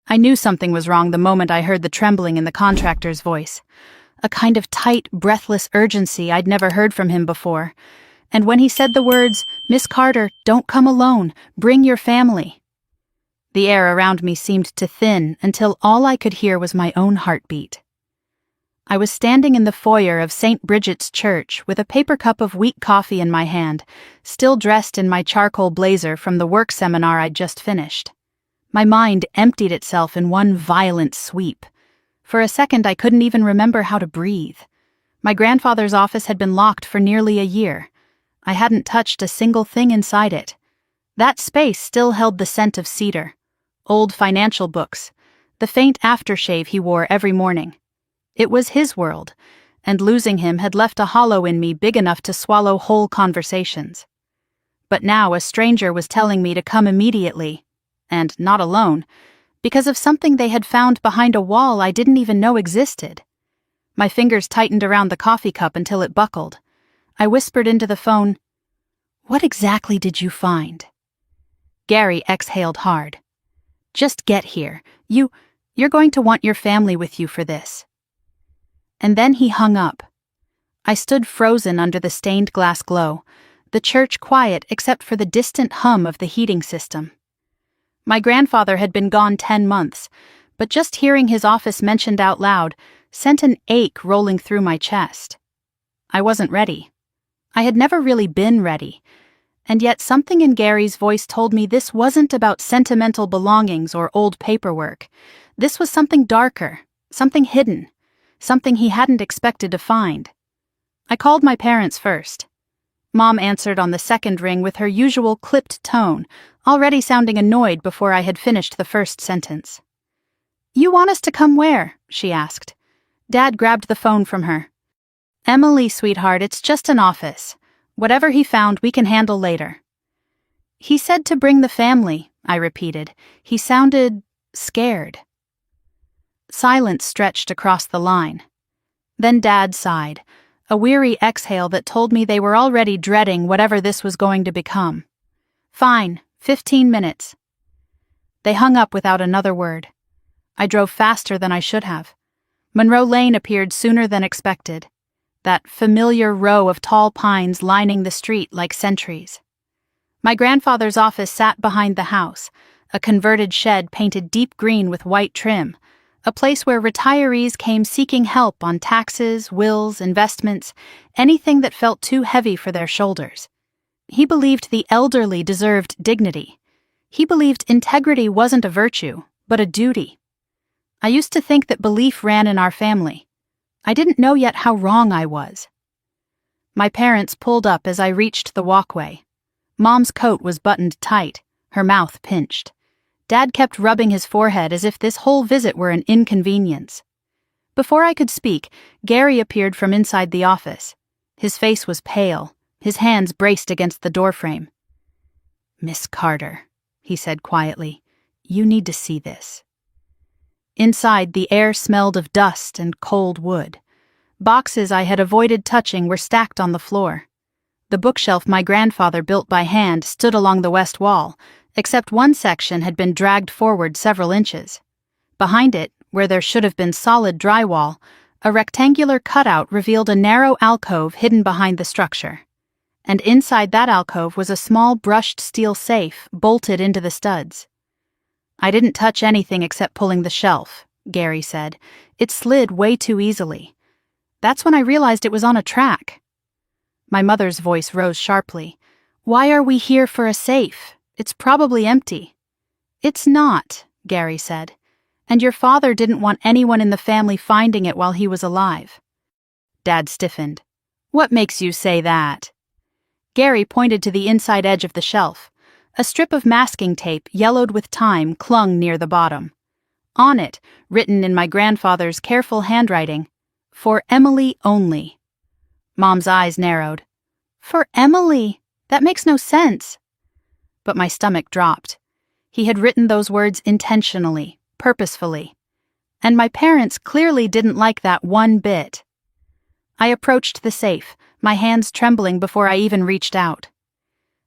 I knew something was wrong the moment I heard the trembling in the contractor's voice. A kind of tight, breathless urgency I'd never heard from him before. And when he said the words, "Miss Carter, don't come alone, bring your family," the air around me seemed to thin until all I could hear was my own heartbeat. I was standing in the foyer of St. Bridget's Church with a paper cup of weak coffee in my hand, still dressed in my charcoal blazer from the work seminar I'd just finished. My mind emptied itself in one violent sweep. For a second I couldn't even remember how to breathe. My grandfather's office had been locked for nearly a year. I hadn't touched a single thing inside it. That space still held the scent of cedar, old financial books, the faint aftershave he wore every morning. It was his world, and losing him had left a hollow in me big enough to swallow whole conversations. But now a stranger was telling me to come immediately, and not alone, because of something they had found behind a wall I didn't even know existed. My fingers tightened around the coffee cup until it buckled. I whispered into the phone, "What exactly did you find?" Gary exhaled hard. "Just get here. You're going to want your family with you for this." And then he hung up. I stood frozen under the stained glass glow, the church quiet except for the distant hum of the heating system. My grandfather had been gone 10 months, but just hearing his office mentioned out loud sent an ache rolling through my chest. I wasn't ready. I had never really been ready, and yet something in Gary's voice told me this wasn't about sentimental belongings or old paperwork. This was something darker, something hidden, something he hadn't expected to find. I called my parents first. Mom answered on the second ring with her usual clipped tone, already sounding annoyed before I had finished the first sentence. "You want us to come where?" she asked. Dad grabbed the phone from her. "Emily, sweetheart, it's just an office. Whatever he found, we can handle later." "He said to bring the family," I repeated. He sounded scared. Silence stretched across the line. Then Dad sighed, a weary exhale that told me they were already dreading whatever this was going to become. "Fine, 15 minutes. They hung up without another word. I drove faster than I should have. Monroe Lane appeared sooner than expected, that familiar row of tall pines lining the street like sentries. My grandfather's office sat behind the house, a converted shed painted deep green with white trim, a place where retirees came seeking help on taxes, wills, investments, anything that felt too heavy for their shoulders. He believed the elderly deserved dignity. He believed integrity wasn't a virtue, but a duty. I used to think that belief ran in our family. I didn't know yet how wrong I was. My parents pulled up as I reached the walkway. Mom's coat was buttoned tight, her mouth pinched. Dad kept rubbing his forehead as if this whole visit were an inconvenience. Before I could speak, Gary appeared from inside the office. His face was pale, his hands braced against the doorframe. "Miss Carter," he said quietly, "you need to see this." Inside, the air smelled of dust and cold wood. Boxes I had avoided touching were stacked on the floor. The bookshelf my grandfather built by hand stood along the west wall, except one section had been dragged forward several inches. Behind it, where there should have been solid drywall, a rectangular cutout revealed a narrow alcove hidden behind the structure. And inside that alcove was a small brushed steel safe bolted into the studs. "I didn't touch anything except pulling the shelf," Gary said. "It slid way too easily. That's when I realized it was on a track." My mother's voice rose sharply. "Why are we here for a safe? It's probably empty." "It's not," Gary said. "And your father didn't want anyone in the family finding it while he was alive." Dad stiffened. "What makes you say that?" Gary pointed to the inside edge of the shelf. A strip of masking tape, yellowed with time, clung near the bottom. On it, written in my grandfather's careful handwriting, "For Emily only." Mom's eyes narrowed. "For Emily? That makes no sense." But my stomach dropped. He had written those words intentionally, purposefully. And my parents clearly didn't like that one bit. I approached the safe, my hands trembling before I even reached out.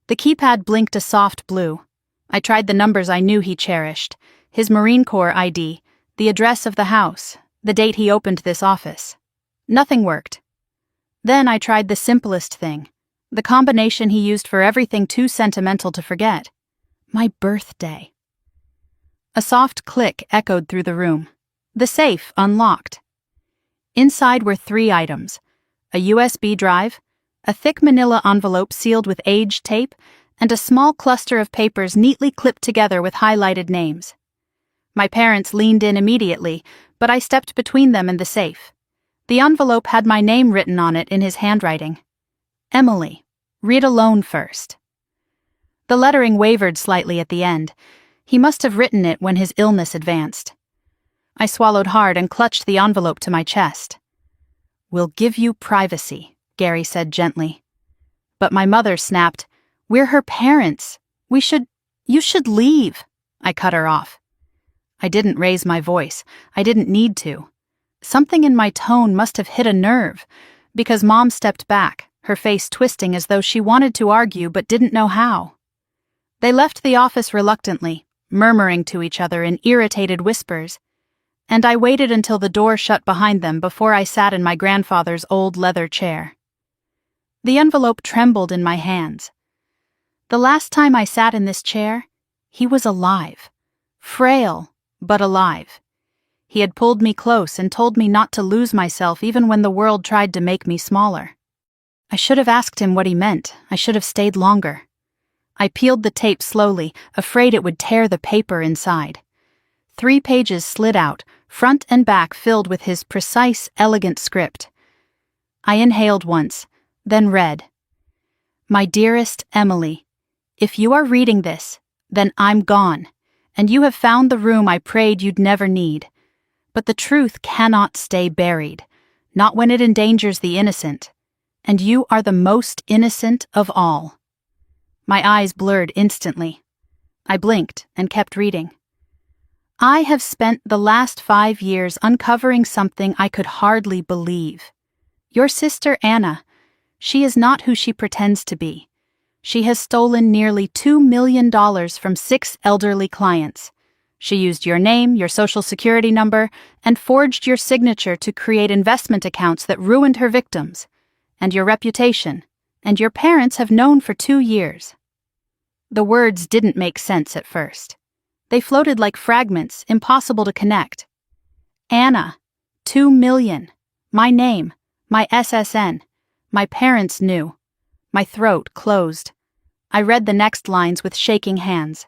The keypad blinked a soft blue. I tried the numbers I knew he cherished, his Marine Corps ID, the address of the house, the date he opened this office. Nothing worked. Then I tried the simplest thing, the combination he used for everything too sentimental to forget. My birthday. A soft click echoed through the room. The safe unlocked. Inside were 3 items: a USB drive, a thick manila envelope sealed with aged tape, and a small cluster of papers neatly clipped together with highlighted names. My parents leaned in immediately, but I stepped between them and the safe. The envelope had my name written on it in his handwriting. Emily, read alone first. The lettering wavered slightly at the end. He must have written it when his illness advanced. I swallowed hard and clutched the envelope to my chest. "We'll give you privacy," Gary said gently. But my mother snapped, "We're her parents. You should leave." I cut her off. I didn't raise my voice. I didn't need to. Something in my tone must have hit a nerve, because Mom stepped back, her face twisting as though she wanted to argue but didn't know how. They left the office reluctantly, murmuring to each other in irritated whispers, and I waited until the door shut behind them before I sat in my grandfather's old leather chair. The envelope trembled in my hands. The last time I sat in this chair, he was alive. Frail, but alive. He had pulled me close and told me not to lose myself even when the world tried to make me smaller. I should have asked him what he meant. I should have stayed longer. I peeled the tape slowly, afraid it would tear the paper inside. 3 pages slid out, front and back filled with his precise, elegant script. I inhaled once, then read. "My dearest Emily, if you are reading this, then I'm gone, and you have found the room I prayed you'd never need. But the truth cannot stay buried, not when it endangers the innocent, and you are the most innocent of all." My eyes blurred instantly. I blinked and kept reading. "I have spent the last 5 years uncovering something I could hardly believe. Your sister Anna, she is not who she pretends to be. She has stolen nearly $2 million from 6 elderly clients. She used your name, your social security number, and forged your signature to create investment accounts that ruined her victims, and your reputation, and your parents have known for 2 years." The words didn't make sense at first. They floated like fragments, impossible to connect. Anna, 2 million, my name, my SSN, my parents knew. My throat closed. I read the next lines with shaking hands.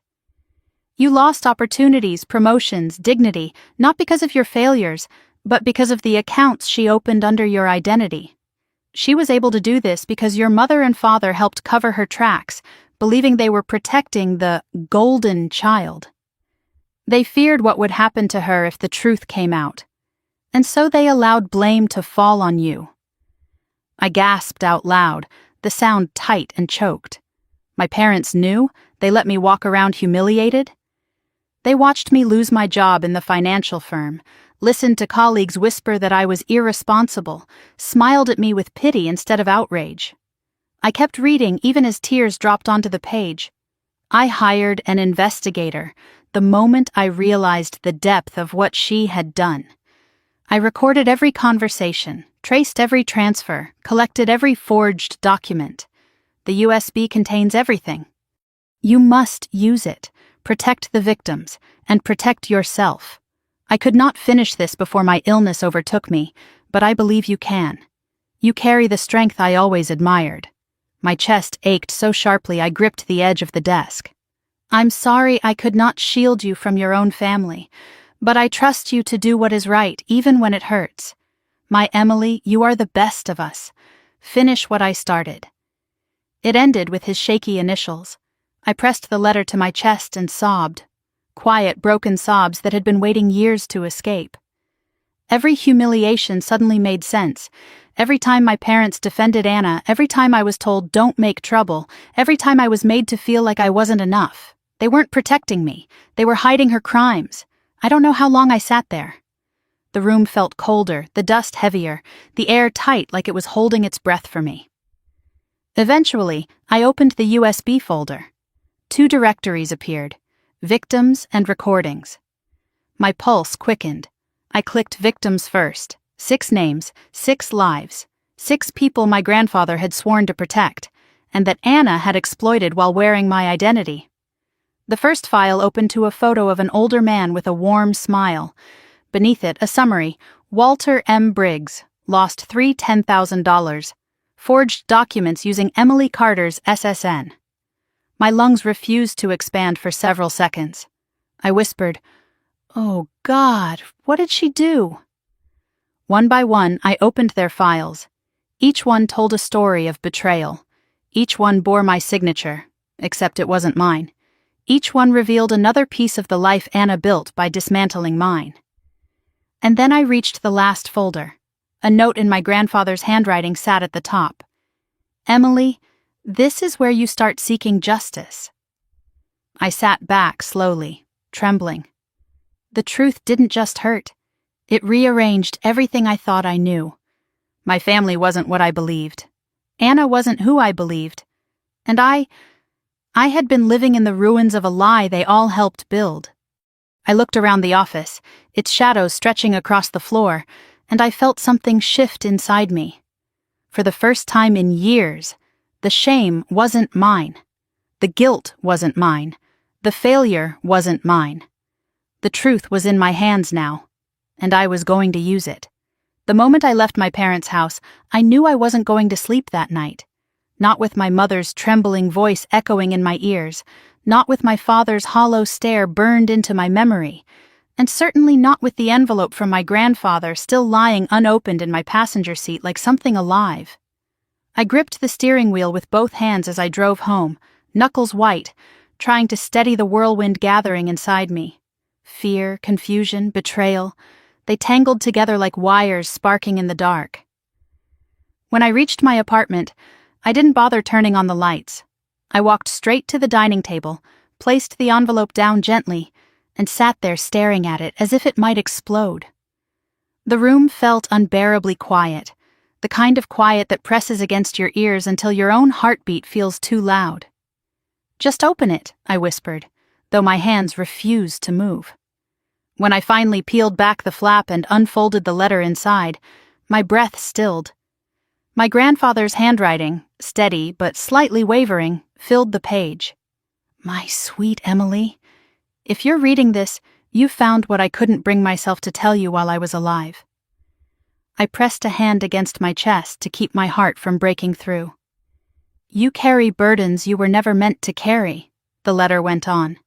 "You lost opportunities, promotions, dignity, not because of your failures, but because of the accounts she opened under your identity. She was able to do this because your mother and father helped cover her tracks, believing they were protecting the golden child. They feared what would happen to her if the truth came out, and so they allowed blame to fall on you." I gasped out loud, the sound tight and choked. My parents knew? They let me walk around humiliated? They watched me lose my job in the financial firm, listened to colleagues whisper that I was irresponsible, smiled at me with pity instead of outrage. I kept reading even as tears dropped onto the page. I hired an investigator the moment I realized the depth of what she had done. I recorded every conversation, traced every transfer, collected every forged document. The USB contains everything. You must use it. Protect the victims, and protect yourself. I could not finish this before my illness overtook me, but I believe you can. You carry the strength I always admired. My chest ached so sharply I gripped the edge of the desk. "I'm sorry I could not shield you from your own family, but I trust you to do what is right, even when it hurts. My Emily, you are the best of us. Finish what I started." It ended with his shaky initials. I pressed the letter to my chest and sobbed. Quiet, broken sobs that had been waiting years to escape. Every humiliation suddenly made sense. Every time my parents defended Anna, every time I was told don't make trouble, every time I was made to feel like I wasn't enough. They weren't protecting me. They were hiding her crimes. I don't know how long I sat there. The room felt colder, the dust heavier, the air tight like it was holding its breath for me. Eventually, I opened the USB folder. 2 directories appeared, victims and recordings. My pulse quickened. I clicked victims first. 6 names, 6 lives, 6 people my grandfather had sworn to protect, and that Anna had exploited while wearing my identity. The first file opened to a photo of an older man with a warm smile. Beneath it, a summary: Walter M. Briggs, lost $10,000. Forged documents using Emily Carter's SSN. My lungs refused to expand for several seconds. I whispered, "Oh God, what did she do?" One by one, I opened their files. Each one told a story of betrayal. Each one bore my signature, except it wasn't mine. Each one revealed another piece of the life Anna built by dismantling mine. And then I reached the last folder. A note in my grandfather's handwriting sat at the top. "Emily, this is where you start seeking justice." I sat back slowly, trembling. The truth didn't just hurt. It rearranged everything I thought I knew. My family wasn't what I believed. Anna wasn't who I believed. And I had been living in the ruins of a lie they all helped build. I looked around the office, its shadows stretching across the floor, and I felt something shift inside me. For the first time in years, the shame wasn't mine. The guilt wasn't mine. The failure wasn't mine. The truth was in my hands now, and I was going to use it. The moment I left my parents' house, I knew I wasn't going to sleep that night. Not with my mother's trembling voice echoing in my ears, not with my father's hollow stare burned into my memory, and certainly not with the envelope from my grandfather still lying unopened in my passenger seat like something alive. I gripped the steering wheel with both hands as I drove home, knuckles white, trying to steady the whirlwind gathering inside me. Fear, confusion, betrayal, they tangled together like wires sparking in the dark. When I reached my apartment, I didn't bother turning on the lights. I walked straight to the dining table, placed the envelope down gently, and sat there staring at it as if it might explode. The room felt unbearably quiet, the kind of quiet that presses against your ears until your own heartbeat feels too loud. "Just open it," I whispered, though my hands refused to move. When I finally peeled back the flap and unfolded the letter inside, my breath stilled. My grandfather's handwriting, steady but slightly wavering, filled the page. "My sweet Emily, if you're reading this, you found what I couldn't bring myself to tell you while I was alive." I pressed a hand against my chest to keep my heart from breaking through. "You carry burdens you were never meant to carry," the letter went on.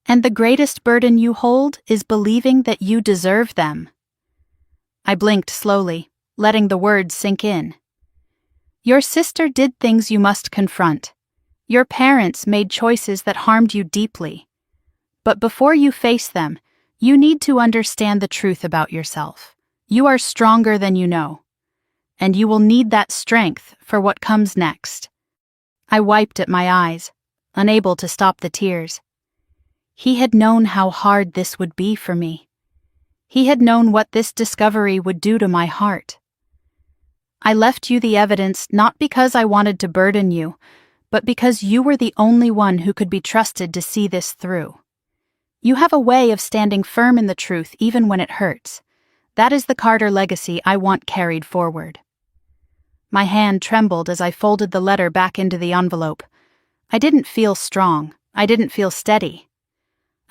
"And the greatest burden you hold is believing that you deserve them." I blinked slowly, letting the words sink in. "Your sister did things you must confront. Your parents made choices that harmed you deeply. But before you face them, you need to understand the truth about yourself. You are stronger than you know. And you will need that strength for what comes next." I wiped at my eyes, unable to stop the tears. He had known how hard this would be for me. He had known what this discovery would do to my heart. "I left you the evidence not because I wanted to burden you, but because you were the only one who could be trusted to see this through. You have a way of standing firm in the truth even when it hurts. That is the Carter legacy I want carried forward." My hand trembled as I folded the letter back into the envelope. I didn't feel strong. I didn't feel steady.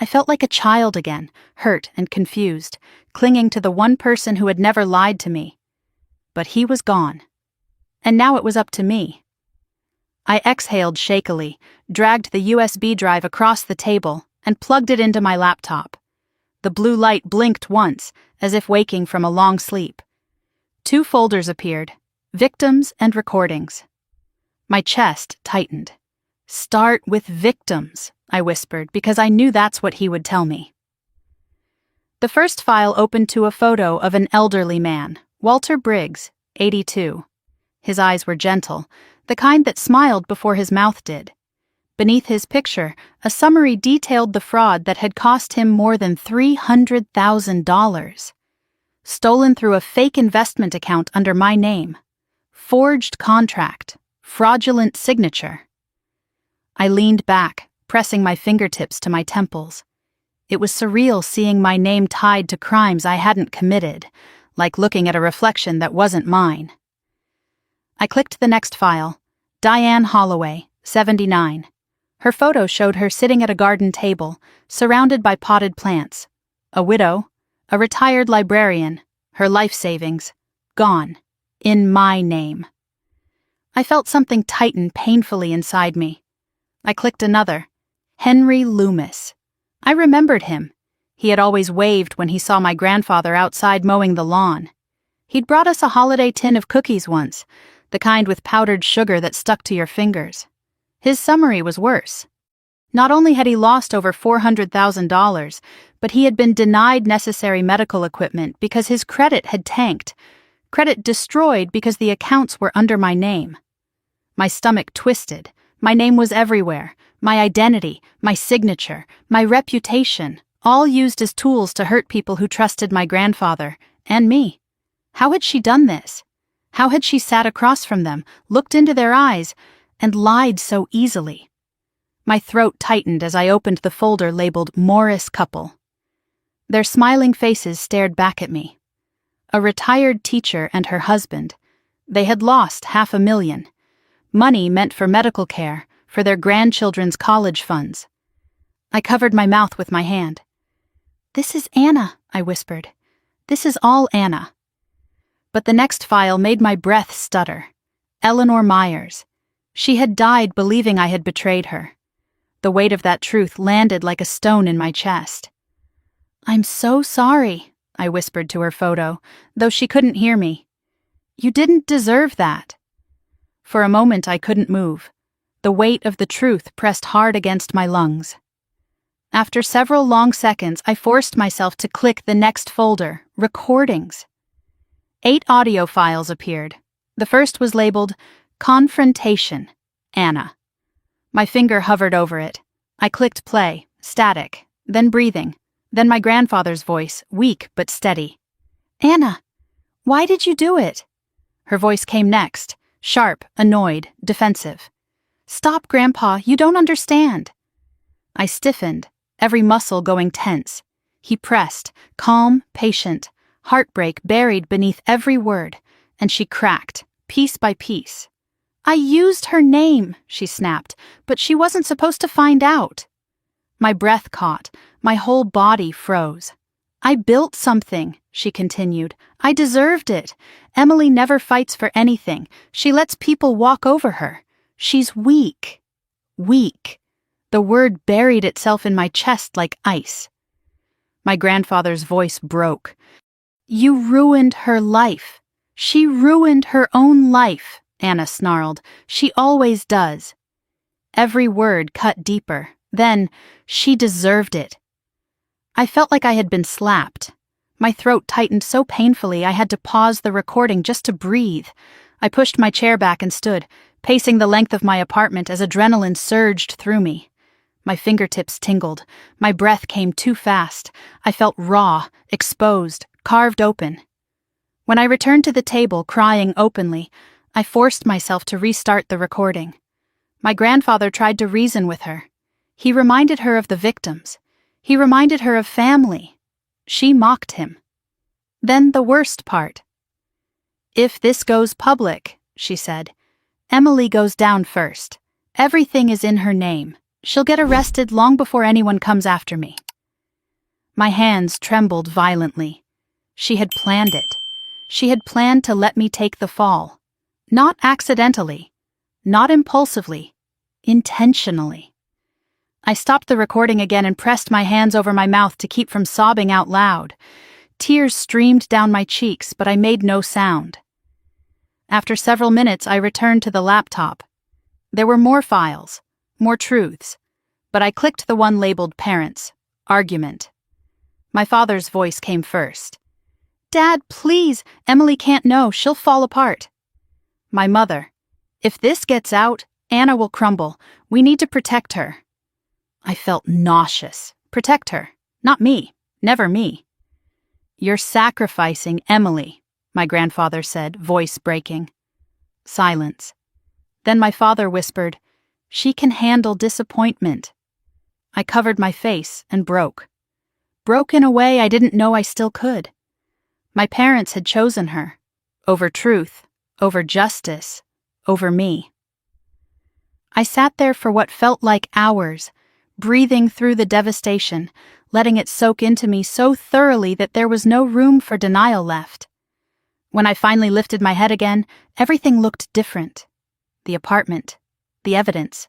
I felt like a child again, hurt and confused, clinging to the one person who had never lied to me. But he was gone. And now it was up to me. I exhaled shakily, dragged the USB drive across the table, and plugged it into my laptop. The blue light blinked once, as if waking from a long sleep. 2 folders appeared, victims and recordings. My chest tightened. "Start with victims," I whispered, because I knew that's what he would tell me. The first file opened to a photo of an elderly man, Walter Briggs, 82. His eyes were gentle, the kind that smiled before his mouth did. Beneath his picture, a summary detailed the fraud that had cost him more than $300,000. Stolen through a fake investment account under my name. Forged contract. Fraudulent signature. I leaned back, pressing my fingertips to my temples. It was surreal seeing my name tied to crimes I hadn't committed, like looking at a reflection that wasn't mine. I clicked the next file. Diane Holloway, 79. Her photo showed her sitting at a garden table, surrounded by potted plants. A widow, a retired librarian, her life savings, gone, in my name. I felt something tighten painfully inside me. I clicked another. Henry Loomis. I remembered him. He had always waved when he saw my grandfather outside mowing the lawn. He'd brought us a holiday tin of cookies once, the kind with powdered sugar that stuck to your fingers. His summary was worse. Not only had he lost over $400,000, but he had been denied necessary medical equipment because his credit had tanked. Credit destroyed because the accounts were under my name. My stomach twisted. My name was everywhere. My identity, my signature, my reputation, all used as tools to hurt people who trusted my grandfather, and me. How had she done this? How had she sat across from them, looked into their eyes, and lied so easily? My throat tightened as I opened the folder labeled Morris Couple. Their smiling faces stared back at me. A retired teacher and her husband. They had lost $500,000. Money meant for medical care, for their grandchildren's college funds. I covered my mouth with my hand. "This is Anna," I whispered. "This is all Anna." But the next file made my breath stutter. Eleanor Myers. She had died believing I had betrayed her. The weight of that truth landed like a stone in my chest. "I'm so sorry," I whispered to her photo, though she couldn't hear me. "You didn't deserve that." For a moment I couldn't move. The weight of the truth pressed hard against my lungs. After several long seconds, I forced myself to click the next folder, Recordings. 8 audio files appeared. The first was labeled Confrontation, Anna. My finger hovered over it. I clicked play, static, then breathing, then my grandfather's voice, weak but steady. "Anna, why did you do it?" Her voice came next, sharp, annoyed, defensive. "Stop, Grandpa, you don't understand." I stiffened, every muscle going tense. He pressed, calm, patient, heartbreak buried beneath every word, and she cracked, piece by piece. "I used her name," she snapped, "but she wasn't supposed to find out." My breath caught, my whole body froze. "I built something," she continued. "I deserved it. Emily never fights for anything. She lets people walk over her. She's weak." Weak. The word buried itself in my chest like ice. My grandfather's voice broke. "You ruined her life. She ruined her own life," Anna snarled. "She always does." Every word cut deeper. Then, she deserved it. I felt like I had been slapped. My throat tightened so painfully I had to pause the recording just to breathe. I pushed my chair back and stood, pacing the length of my apartment as adrenaline surged through me. My fingertips tingled. My breath came too fast. I felt raw, exposed, carved open. When I returned to the table, crying openly, I forced myself to restart the recording. My grandfather tried to reason with her. He reminded her of the victims. He reminded her of family. She mocked him. Then the worst part. "If this goes public," she said, "Emily goes down first. Everything is in her name. She'll get arrested long before anyone comes after me." My hands trembled violently. She had planned it. She had planned to let me take the fall. Not accidentally. Not impulsively. Intentionally. I stopped the recording again and pressed my hands over my mouth to keep from sobbing out loud. Tears streamed down my cheeks, but I made no sound. After several minutes, I returned to the laptop. There were more files, more truths, but I clicked the one labeled Parents, Argument. My father's voice came first. "Dad, please, Emily can't know, she'll fall apart." My mother, "If this gets out, Anna will crumble. We need to protect her." I felt nauseous. Protect her. Not me. Never me. "You're sacrificing Emily," my grandfather said, voice breaking. Silence. Then my father whispered, "She can handle disappointment." I covered my face and broke. broke in a way I didn't know I still could. My parents had chosen her, over truth, over justice, over me. I sat there for what felt like hours, breathing through the devastation, letting it soak into me so thoroughly that there was no room for denial left. When I finally lifted my head again, everything looked different. The apartment, the evidence,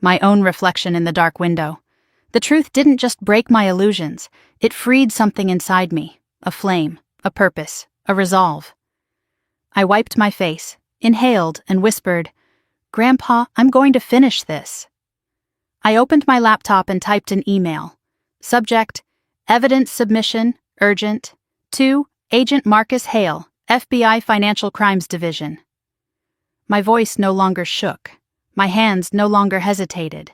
my own reflection in the dark window. The truth didn't just break my illusions, it freed something inside me, a flame, a purpose, a resolve. I wiped my face, inhaled, and whispered, "Grandpa, I'm going to finish this." I opened my laptop and typed an email. Subject, evidence submission, urgent, to Agent Marcus Hale, FBI Financial Crimes Division. My voice no longer shook. My hands no longer hesitated.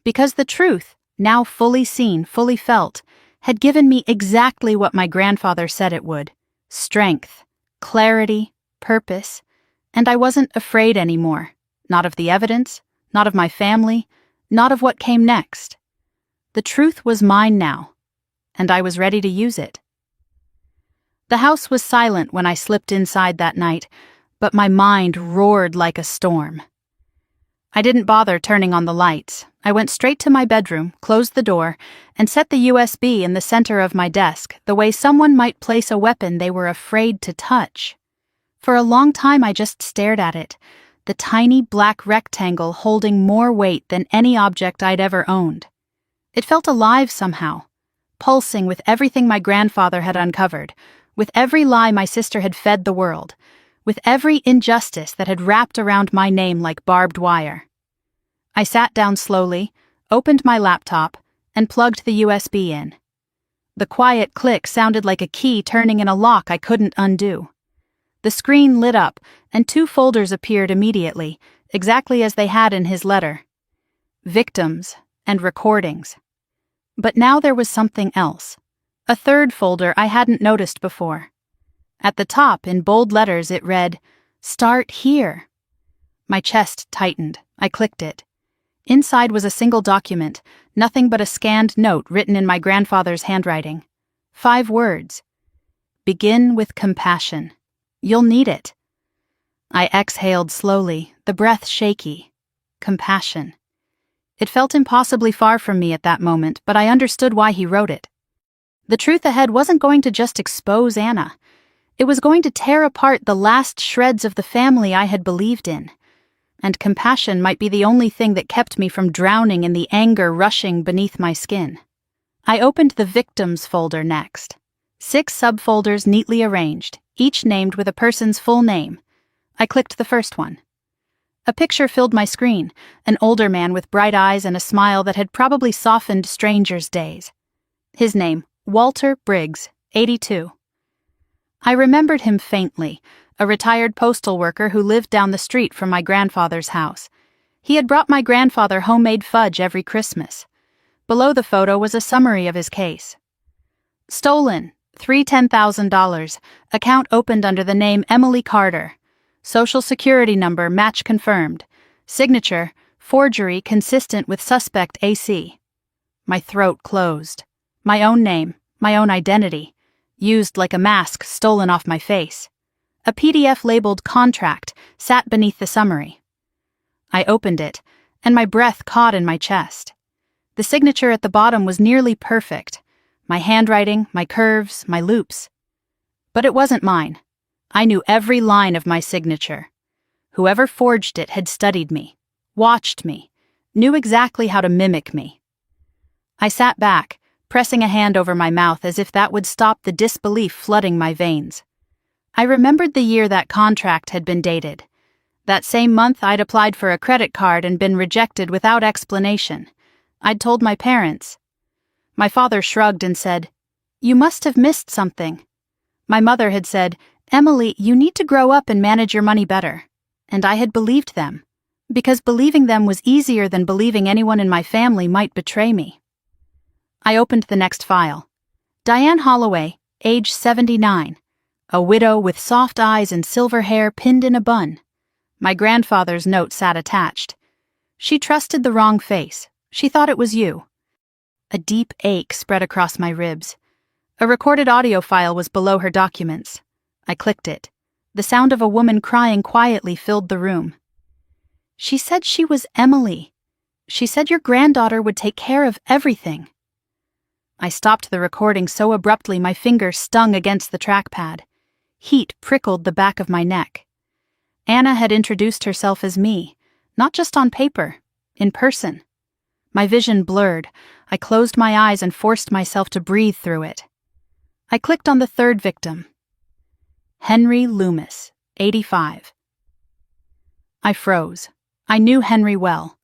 Because the truth, now fully seen, fully felt, had given me exactly what my grandfather said it would: strength, clarity, purpose, and I wasn't afraid anymore. Not of the evidence, not of my family, not of what came next. The truth was mine now, and I was ready to use it. The house was silent when I slipped inside that night, but my mind roared like a storm. I didn't bother turning on the lights. I went straight to my bedroom, closed the door, and set the USB in the center of my desk, the way someone might place a weapon they were afraid to touch. For a long time I just stared at it, the tiny black rectangle holding more weight than any object I'd ever owned. It felt alive somehow, pulsing with everything my grandfather had uncovered, with every lie my sister had fed the world, with every injustice that had wrapped around my name like barbed wire. I sat down slowly, opened my laptop, and plugged the USB in. The quiet click sounded like a key turning in a lock I couldn't undo. The screen lit up, and 2 folders appeared immediately, exactly as they had in his letter: victims and recordings. But now there was something else. A 3rd folder I hadn't noticed before. At the top, in bold letters, it read, "Start here." My chest tightened. I clicked it. Inside was a single document, nothing but a scanned note written in my grandfather's handwriting. 5 words. "Begin with compassion. You'll need it." I exhaled slowly, the breath shaky. Compassion. It felt impossibly far from me at that moment, but I understood why he wrote it. The truth ahead wasn't going to just expose Anna. It was going to tear apart the last shreds of the family I had believed in. And compassion might be the only thing that kept me from drowning in the anger rushing beneath my skin. I opened the victims folder next. 6 subfolders neatly arranged, each named with a person's full name. I clicked the first one. A picture filled my screen, an older man with bright eyes and a smile that had probably softened strangers' days. His name, Walter Briggs, 82. I remembered him faintly, a retired postal worker who lived down the street from my grandfather's house. He had brought my grandfather homemade fudge every Christmas. Below the photo was a summary of his case. Stolen, $10,000, account opened under the name Emily Carter. Social security number match confirmed. Signature, forgery consistent with suspect AC. My throat closed. My own name, my own identity, used like a mask stolen off my face. A PDF labeled contract sat beneath the summary. I opened it, and my breath caught in my chest. The signature at the bottom was nearly perfect. My handwriting, my curves, my loops. But it wasn't mine. I knew every line of my signature. Whoever forged it had studied me, watched me, knew exactly how to mimic me. I sat back, pressing a hand over my mouth as if that would stop the disbelief flooding my veins. I remembered the year that contract had been dated. That same month I'd applied for a credit card and been rejected without explanation. I'd told my parents. My father shrugged and said, "You must have missed something." My mother had said, "Emily, you need to grow up and manage your money better." And I had believed them, because believing them was easier than believing anyone in my family might betray me. I opened the next file. Diane Holloway, age 79. A widow with soft eyes and silver hair pinned in a bun. My grandfather's note sat attached. "She trusted the wrong face. She thought it was you." A deep ache spread across my ribs. A recorded audio file was below her documents. I clicked it. The sound of a woman crying quietly filled the room. She said she was Emily. She said your granddaughter would take care of everything. I stopped the recording so abruptly my fingers stung against the trackpad. Heat prickled the back of my neck. Anna had introduced herself as me, not just on paper, in person. My vision blurred. I closed my eyes and forced myself to breathe through it. I clicked on the third victim. Henry Loomis, 85. I froze. I knew Henry well.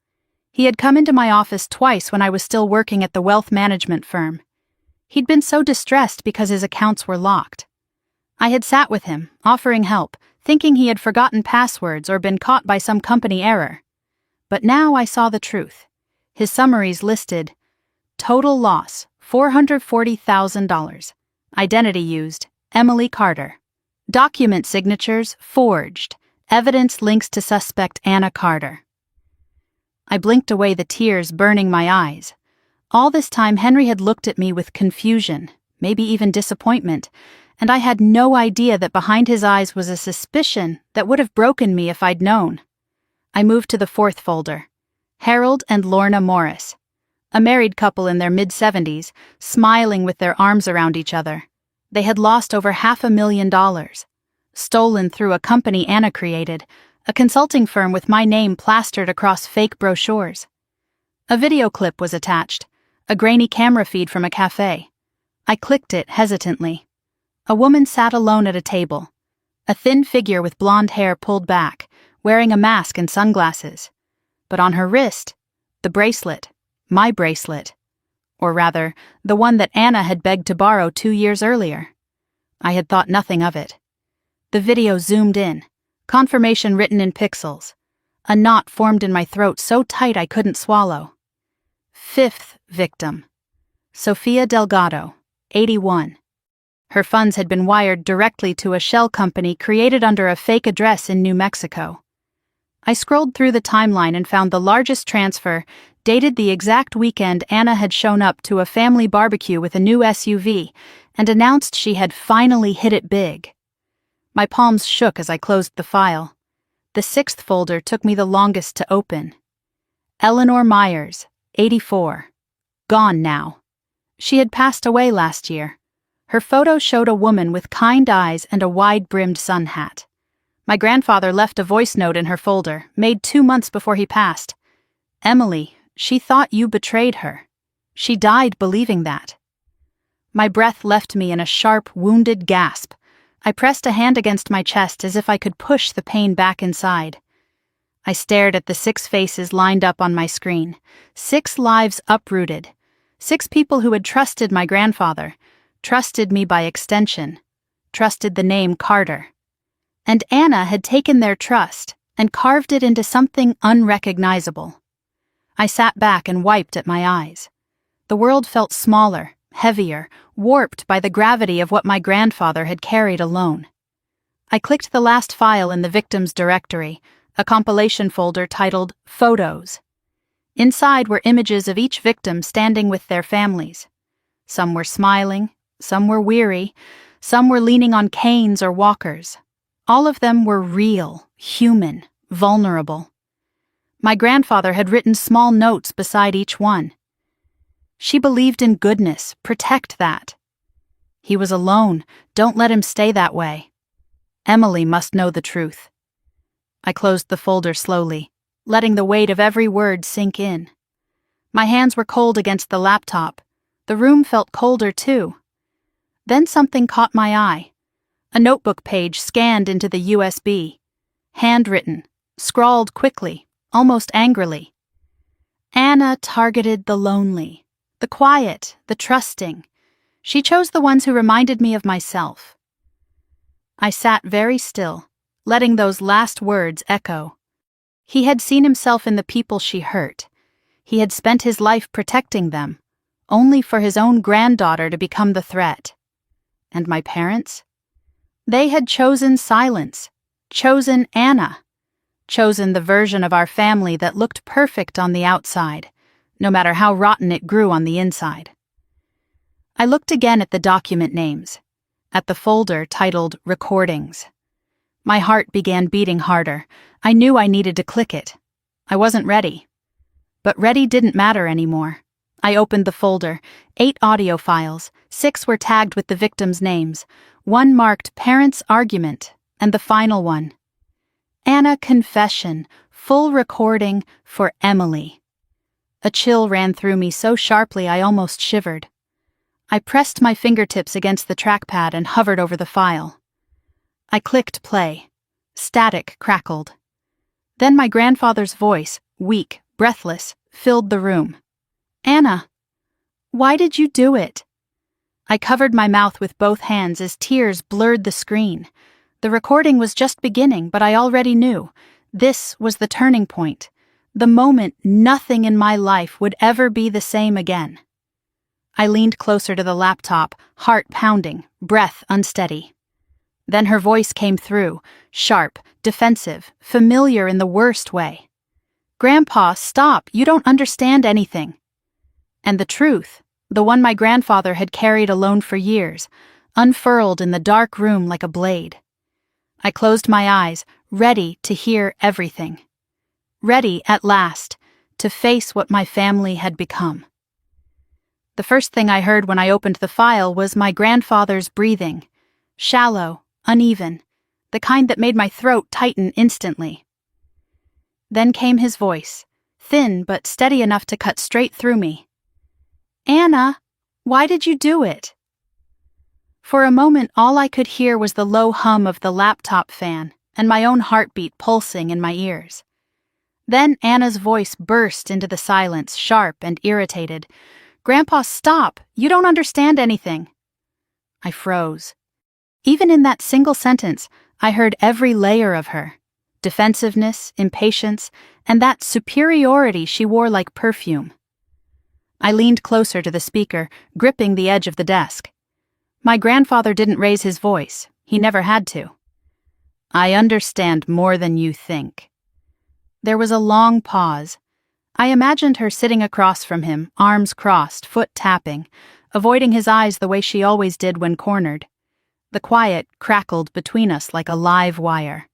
He had come into my office twice when I was still working at the wealth management firm. He'd been so distressed because his accounts were locked. I had sat with him, offering help, thinking he had forgotten passwords or been caught by some company error. But now I saw the truth. His summaries listed, total loss, $440,000. Identity used, Emily Carter. Document signatures, forged. Evidence links to suspect Anna Carter. I blinked away the tears burning my eyes. All this time Henry had looked at me with confusion, maybe even disappointment, and I had no idea that behind his eyes was a suspicion that would have broken me if I'd known. I moved to the fourth folder. Harold and Lorna Morris. A married couple in their mid-70s, smiling with their arms around each other. They had lost over $500,000. Stolen through a company Anna created, a consulting firm with my name plastered across fake brochures. A video clip was attached, a grainy camera feed from a cafe. I clicked it hesitantly. A woman sat alone at a table. A thin figure with blonde hair pulled back, wearing a mask and sunglasses. But on her wrist, the bracelet, my bracelet. Or rather, the one that Anna had begged to borrow 2 years earlier. I had thought nothing of it. The video zoomed in, confirmation written in pixels. A knot formed in my throat so tight I couldn't swallow. Fifth victim. Sofia Delgado, 81. Her funds had been wired directly to a shell company created under a fake address in New Mexico. I scrolled through the timeline and found the largest transfer, dated the exact weekend Anna had shown up to a family barbecue with a new SUV and announced she had finally hit it big. My palms shook as I closed the file. The sixth folder took me the longest to open. Eleanor Myers, 84. Gone now. She had passed away last year. Her photo showed a woman with kind eyes and a wide-brimmed sun hat. My grandfather left a voice note in her folder, made 2 months before he passed. Emily, she thought you betrayed her. She died believing that. My breath left me in a sharp, wounded gasp. I pressed a hand against my chest as if I could push the pain back inside. I stared at the 6 faces lined up on my screen. 6 lives uprooted. 6 people who had trusted my grandfather, trusted me by extension, trusted the name Carter. And Anna had taken their trust and carved it into something unrecognizable. I sat back and wiped at my eyes. The world felt smaller, heavier, warped by the gravity of what my grandfather had carried alone. I clicked the last file in the victims' directory, a compilation folder titled Photos. Inside were images of each victim standing with their families. Some were smiling, some were weary, some were leaning on canes or walkers. All of them were real, human, vulnerable. My grandfather had written small notes beside each one. She believed in goodness, protect that. He was alone, don't let him stay that way. Emily must know the truth. I closed the folder slowly, letting the weight of every word sink in. My hands were cold against the laptop. The room felt colder too. Then something caught my eye. A notebook page scanned into the USB. Handwritten, scrawled quickly, almost angrily. Anna targeted the lonely, the quiet, the trusting. She chose the ones who reminded me of myself. I sat very still, letting those last words echo. He had seen himself in the people she hurt. He had spent his life protecting them, only for his own granddaughter to become the threat. And my parents? They had chosen silence, chosen Anna, chosen the version of our family that looked perfect on the outside, no matter how rotten it grew on the inside. I looked again at the document names, at the folder titled Recordings. My heart began beating harder. I knew I needed to click it. I wasn't ready. But ready didn't matter anymore. I opened the folder. 8 audio files. 6 were tagged with the victims' names. 1 marked Parents' Argument, and the final one, Anna Confession, full recording for Emily. A chill ran through me so sharply I almost shivered. I pressed my fingertips against the trackpad and hovered over the file. I clicked play. Static crackled. Then my grandfather's voice, weak, breathless, filled the room. Anna, why did you do it? I covered my mouth with both hands as tears blurred the screen. The recording was just beginning, but I already knew. This was the turning point. The moment nothing in my life would ever be the same again. I leaned closer to the laptop, heart pounding, breath unsteady. Then her voice came through, sharp, defensive, familiar in the worst way. Grandpa, stop, you don't understand anything. And the truth, the one my grandfather had carried alone for years, unfurled in the dark room like a blade. I closed my eyes, ready to hear everything. Ready, at last, to face what my family had become. The first thing I heard when I opened the file was my grandfather's breathing, shallow, uneven, the kind that made my throat tighten instantly. Then came his voice, thin but steady enough to cut straight through me. Anna, why did you do it? For a moment, all I could hear was the low hum of the laptop fan and my own heartbeat pulsing in my ears. Then Anna's voice burst into the silence, sharp and irritated. Grandpa, stop! You don't understand anything. I froze. Even in that single sentence, I heard every layer of her. Defensiveness, impatience, and that superiority she wore like perfume. I leaned closer to the speaker, gripping the edge of the desk. My grandfather didn't raise his voice. He never had to. I understand more than you think. There was a long pause. I imagined her sitting across from him, arms crossed, foot tapping, avoiding his eyes the way she always did when cornered. The quiet crackled between us like a live wire.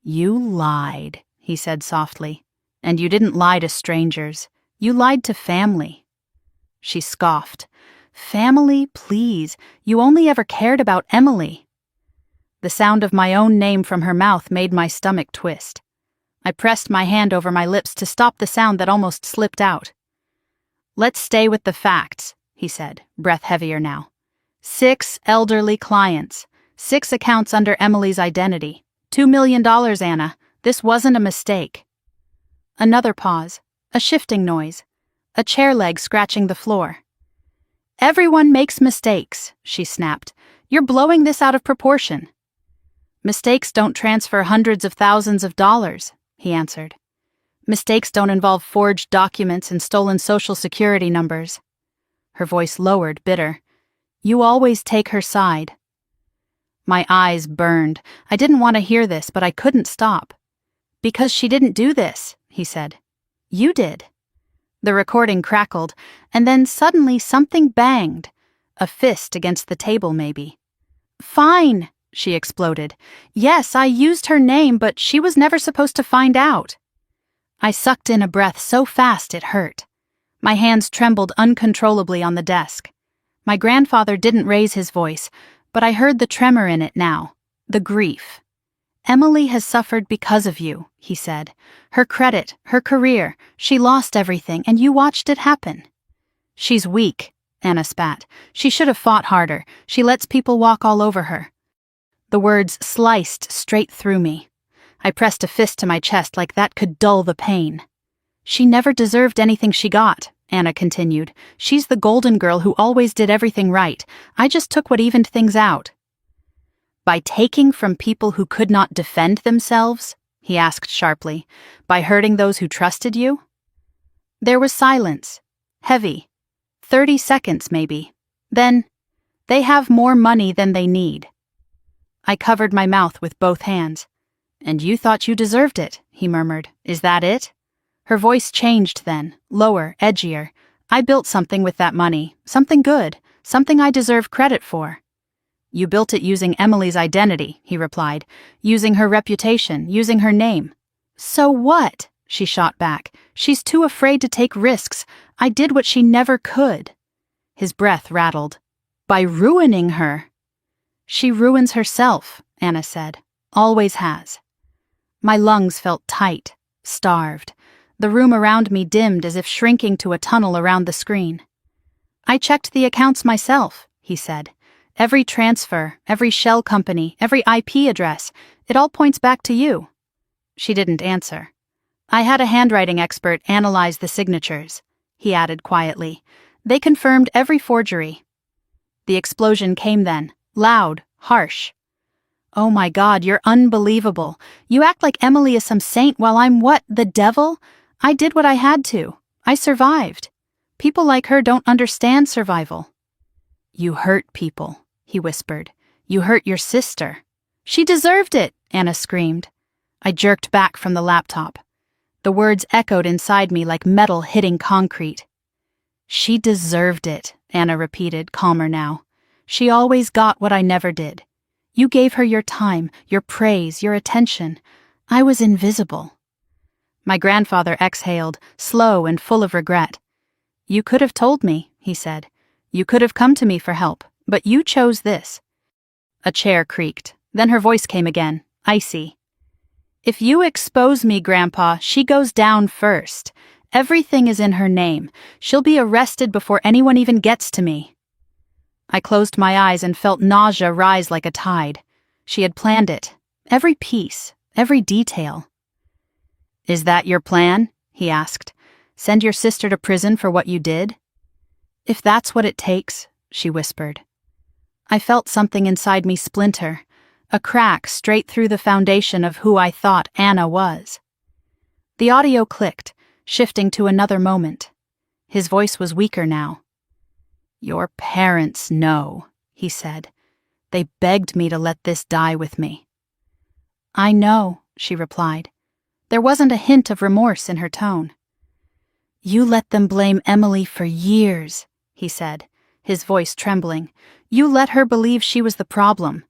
You lied, he said softly. And you didn't lie to strangers. You lied to family. She scoffed. Family, please. You only ever cared about Emily. The sound of my own name from her mouth made my stomach twist. I pressed my hand over my lips to stop the sound that almost slipped out. Let's stay with the facts, he said, breath heavier now. 6 elderly clients, 6 accounts under Emily's identity. $2 million, Anna. This wasn't a mistake. Another pause, a shifting noise, a chair leg scratching the floor. Everyone makes mistakes, she snapped. You're blowing this out of proportion. Mistakes don't transfer hundreds of thousands of dollars, he answered. Mistakes don't involve forged documents and stolen social security numbers. Her voice lowered, bitter. You always take her side. My eyes burned. I didn't want to hear this, but I couldn't stop. Because she didn't do this, he said. You did. The recording crackled, and then suddenly something banged. A fist against the table, maybe. Fine, she exploded. Yes, I used her name, but she was never supposed to find out. I sucked in a breath so fast it hurt. My hands trembled uncontrollably on the desk. My grandfather didn't raise his voice, but I heard the tremor in it now, the grief. Emily has suffered because of you, he said. Her credit, her career, she lost everything, and you watched it happen. She's weak, Anna spat. She should have fought harder. She lets people walk all over her. The words sliced straight through me. I pressed a fist to my chest like that could dull the pain. She never deserved anything she got, Anna continued. She's the golden girl who always did everything right. I just took what evened things out. By taking from people who could not defend themselves? He asked sharply. By hurting those who trusted you? There was silence. Heavy. 30 seconds, maybe. Then, they have more money than they need. I covered my mouth with both hands. And you thought you deserved it, he murmured. Is that it? Her voice changed then, lower, edgier. I built something with that money, something good, something I deserve credit for. You built it using Emily's identity, he replied, using her reputation, using her name. So what? She shot back. She's too afraid to take risks. I did what she never could. His breath rattled. By ruining her. She ruins herself, Anna said. Always has. My lungs felt tight, starved. The room around me dimmed as if shrinking to a tunnel around the screen. I checked the accounts myself, he said. Every transfer, every shell company, every IP address, it all points back to you. She didn't answer. I had a handwriting expert analyze the signatures, he added quietly. They confirmed every forgery. The explosion came then, loud, harsh. Oh my God, you're unbelievable. You act like Emily is some saint while I'm what, the devil? I did what I had to. I survived. People like her don't understand survival. You hurt people, he whispered. You hurt your sister. She deserved it, Anna screamed. I jerked back from the laptop. The words echoed inside me like metal hitting concrete. She deserved it, Anna repeated, calmer now. She always got what I never did. You gave her your time, your praise, your attention. I was invisible. My grandfather exhaled, slow and full of regret. You could have told me, he said. You could have come to me for help, but you chose this. A chair creaked. Then her voice came again, icy. If you expose me, Grandpa, she goes down first. Everything is in her name. She'll be arrested before anyone even gets to me. I closed my eyes and felt nausea rise like a tide. She had planned it. Every piece, every detail. Is that your plan? He asked. Send your sister to prison for what you did? If that's what it takes, she whispered. I felt something inside me splinter, a crack straight through the foundation of who I thought Anna was. The audio clicked, shifting to another moment. His voice was weaker now. Your parents know, he said. They begged me to let this die with me. I know, she replied. There wasn't a hint of remorse in her tone. You let them blame Emily for years, he said, his voice trembling. You let her believe she was the problem.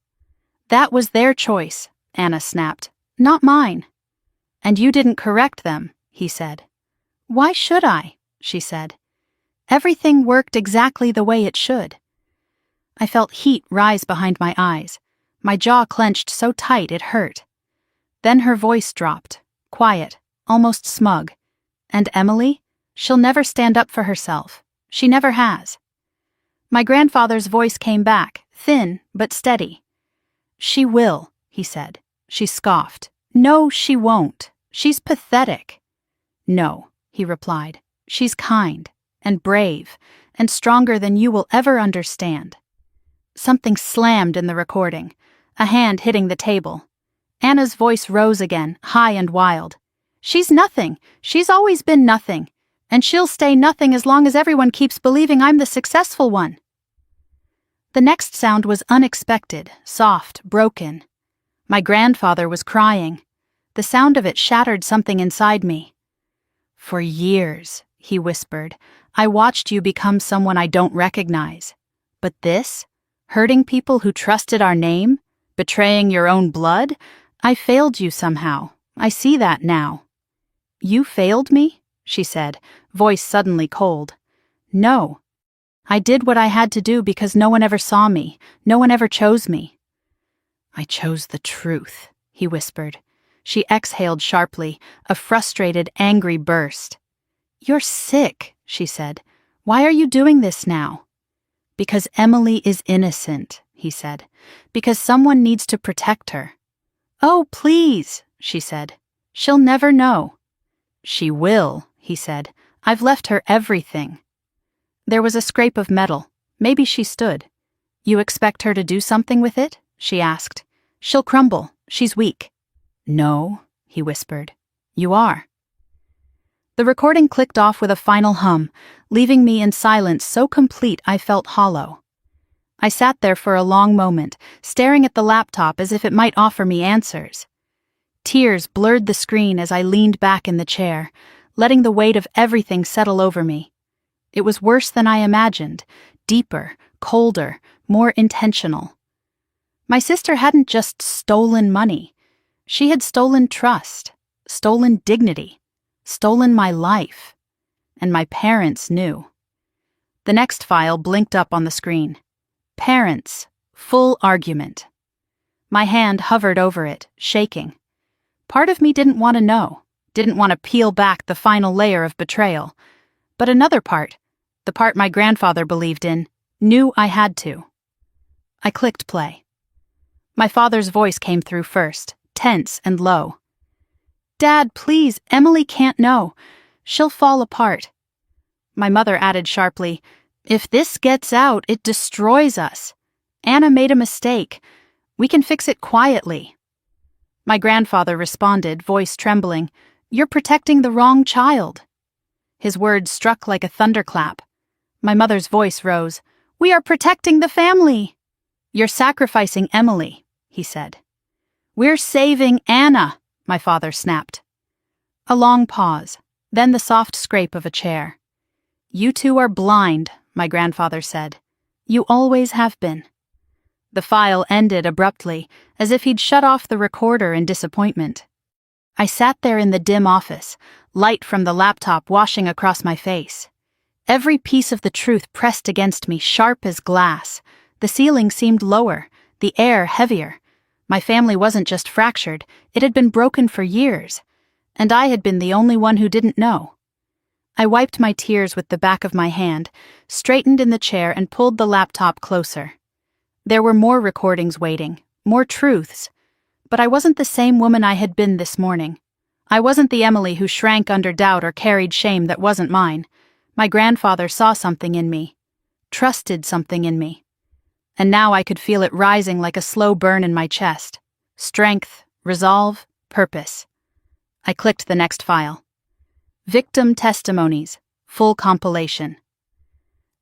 That was their choice, Anna snapped, not mine. And you didn't correct them, he said. Why should I? She said. Everything worked exactly the way it should. I felt heat rise behind my eyes. My jaw clenched so tight it hurt. Then her voice dropped, quiet, almost smug. And Emily? She'll never stand up for herself. She never has. My grandfather's voice came back, thin but steady. She will, he said. She scoffed. No, she won't. She's pathetic. No, he replied. She's kind and brave and stronger than you will ever understand. Something slammed in the recording, a hand hitting the table. Anna's voice rose again, high and wild. She's nothing. She's always been nothing. And she'll stay nothing as long as everyone keeps believing I'm the successful one. The next sound was unexpected, soft, broken. My grandfather was crying. The sound of it shattered something inside me. For years, he whispered, I watched you become someone I don't recognize. But this? Hurting people who trusted our name? Betraying your own blood? I failed you somehow. I see that now. You failed me? She said, voice suddenly cold. No. I did what I had to do because no one ever saw me. No one ever chose me. I chose the truth, he whispered. She exhaled sharply, a frustrated, angry burst. You're sick, she said. Why are you doing this now? Because Emily is innocent, he said. Because someone needs to protect her. Oh, please, she said. She'll never know. She will, he said. I've left her everything. There was a scrape of metal. Maybe she stood. You expect her to do something with it? She asked. She'll crumble. She's weak. No, he whispered. You are. The recording clicked off with a final hum, leaving me in silence so complete I felt hollow. I sat there for a long moment, staring at the laptop as if it might offer me answers. Tears blurred the screen as I leaned back in the chair, letting the weight of everything settle over me. It was worse than I imagined, deeper, colder, more intentional. My sister hadn't just stolen money. She had stolen trust, stolen dignity, stolen my life. And my parents knew. The next file blinked up on the screen. Parents, full argument. My hand hovered over it, shaking. Part of me didn't want to know, didn't want to peel back the final layer of betrayal. But another part, the part my grandfather believed in, knew I had to. I clicked play. My father's voice came through first, tense and low. "Dad, please, Emily can't know. She'll fall apart." My mother added sharply, "If this gets out, it destroys us. Anna made a mistake. We can fix it quietly." My grandfather responded, voice trembling, "You're protecting the wrong child." His words struck like a thunderclap. My mother's voice rose, "We are protecting the family." "You're sacrificing Emily," he said. "We're saving Anna," my father snapped. A long pause, then the soft scrape of a chair. "You two are blind," my grandfather said. "You always have been." The file ended abruptly, as if he'd shut off the recorder in disappointment. I sat there in the dim office, light from the laptop washing across my face. Every piece of the truth pressed against me, sharp as glass. The ceiling seemed lower, the air heavier. My family wasn't just fractured, it had been broken for years. And I had been the only one who didn't know. I wiped my tears with the back of my hand, straightened in the chair and pulled the laptop closer. There were more recordings waiting, more truths. But I wasn't the same woman I had been this morning. I wasn't the Emily who shrank under doubt or carried shame that wasn't mine. My grandfather saw something in me, trusted something in me. And now I could feel it rising like a slow burn in my chest. Strength, resolve, purpose. I clicked the next file. Victim Testimonies, full compilation.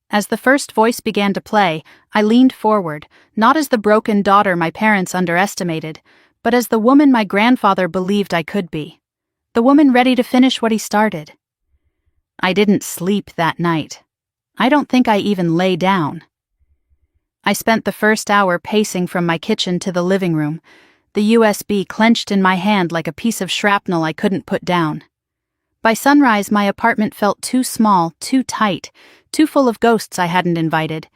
As the first voice began to play, I leaned forward, not as the broken daughter my parents underestimated, but as the woman my grandfather believed I could be. The woman ready to finish what he started. I didn't sleep that night. I don't think I even lay down. I spent the first hour pacing from my kitchen to the living room, the USB clenched in my hand like a piece of shrapnel I couldn't put down. By sunrise, my apartment felt too small, too tight, too full of ghosts I hadn't invited.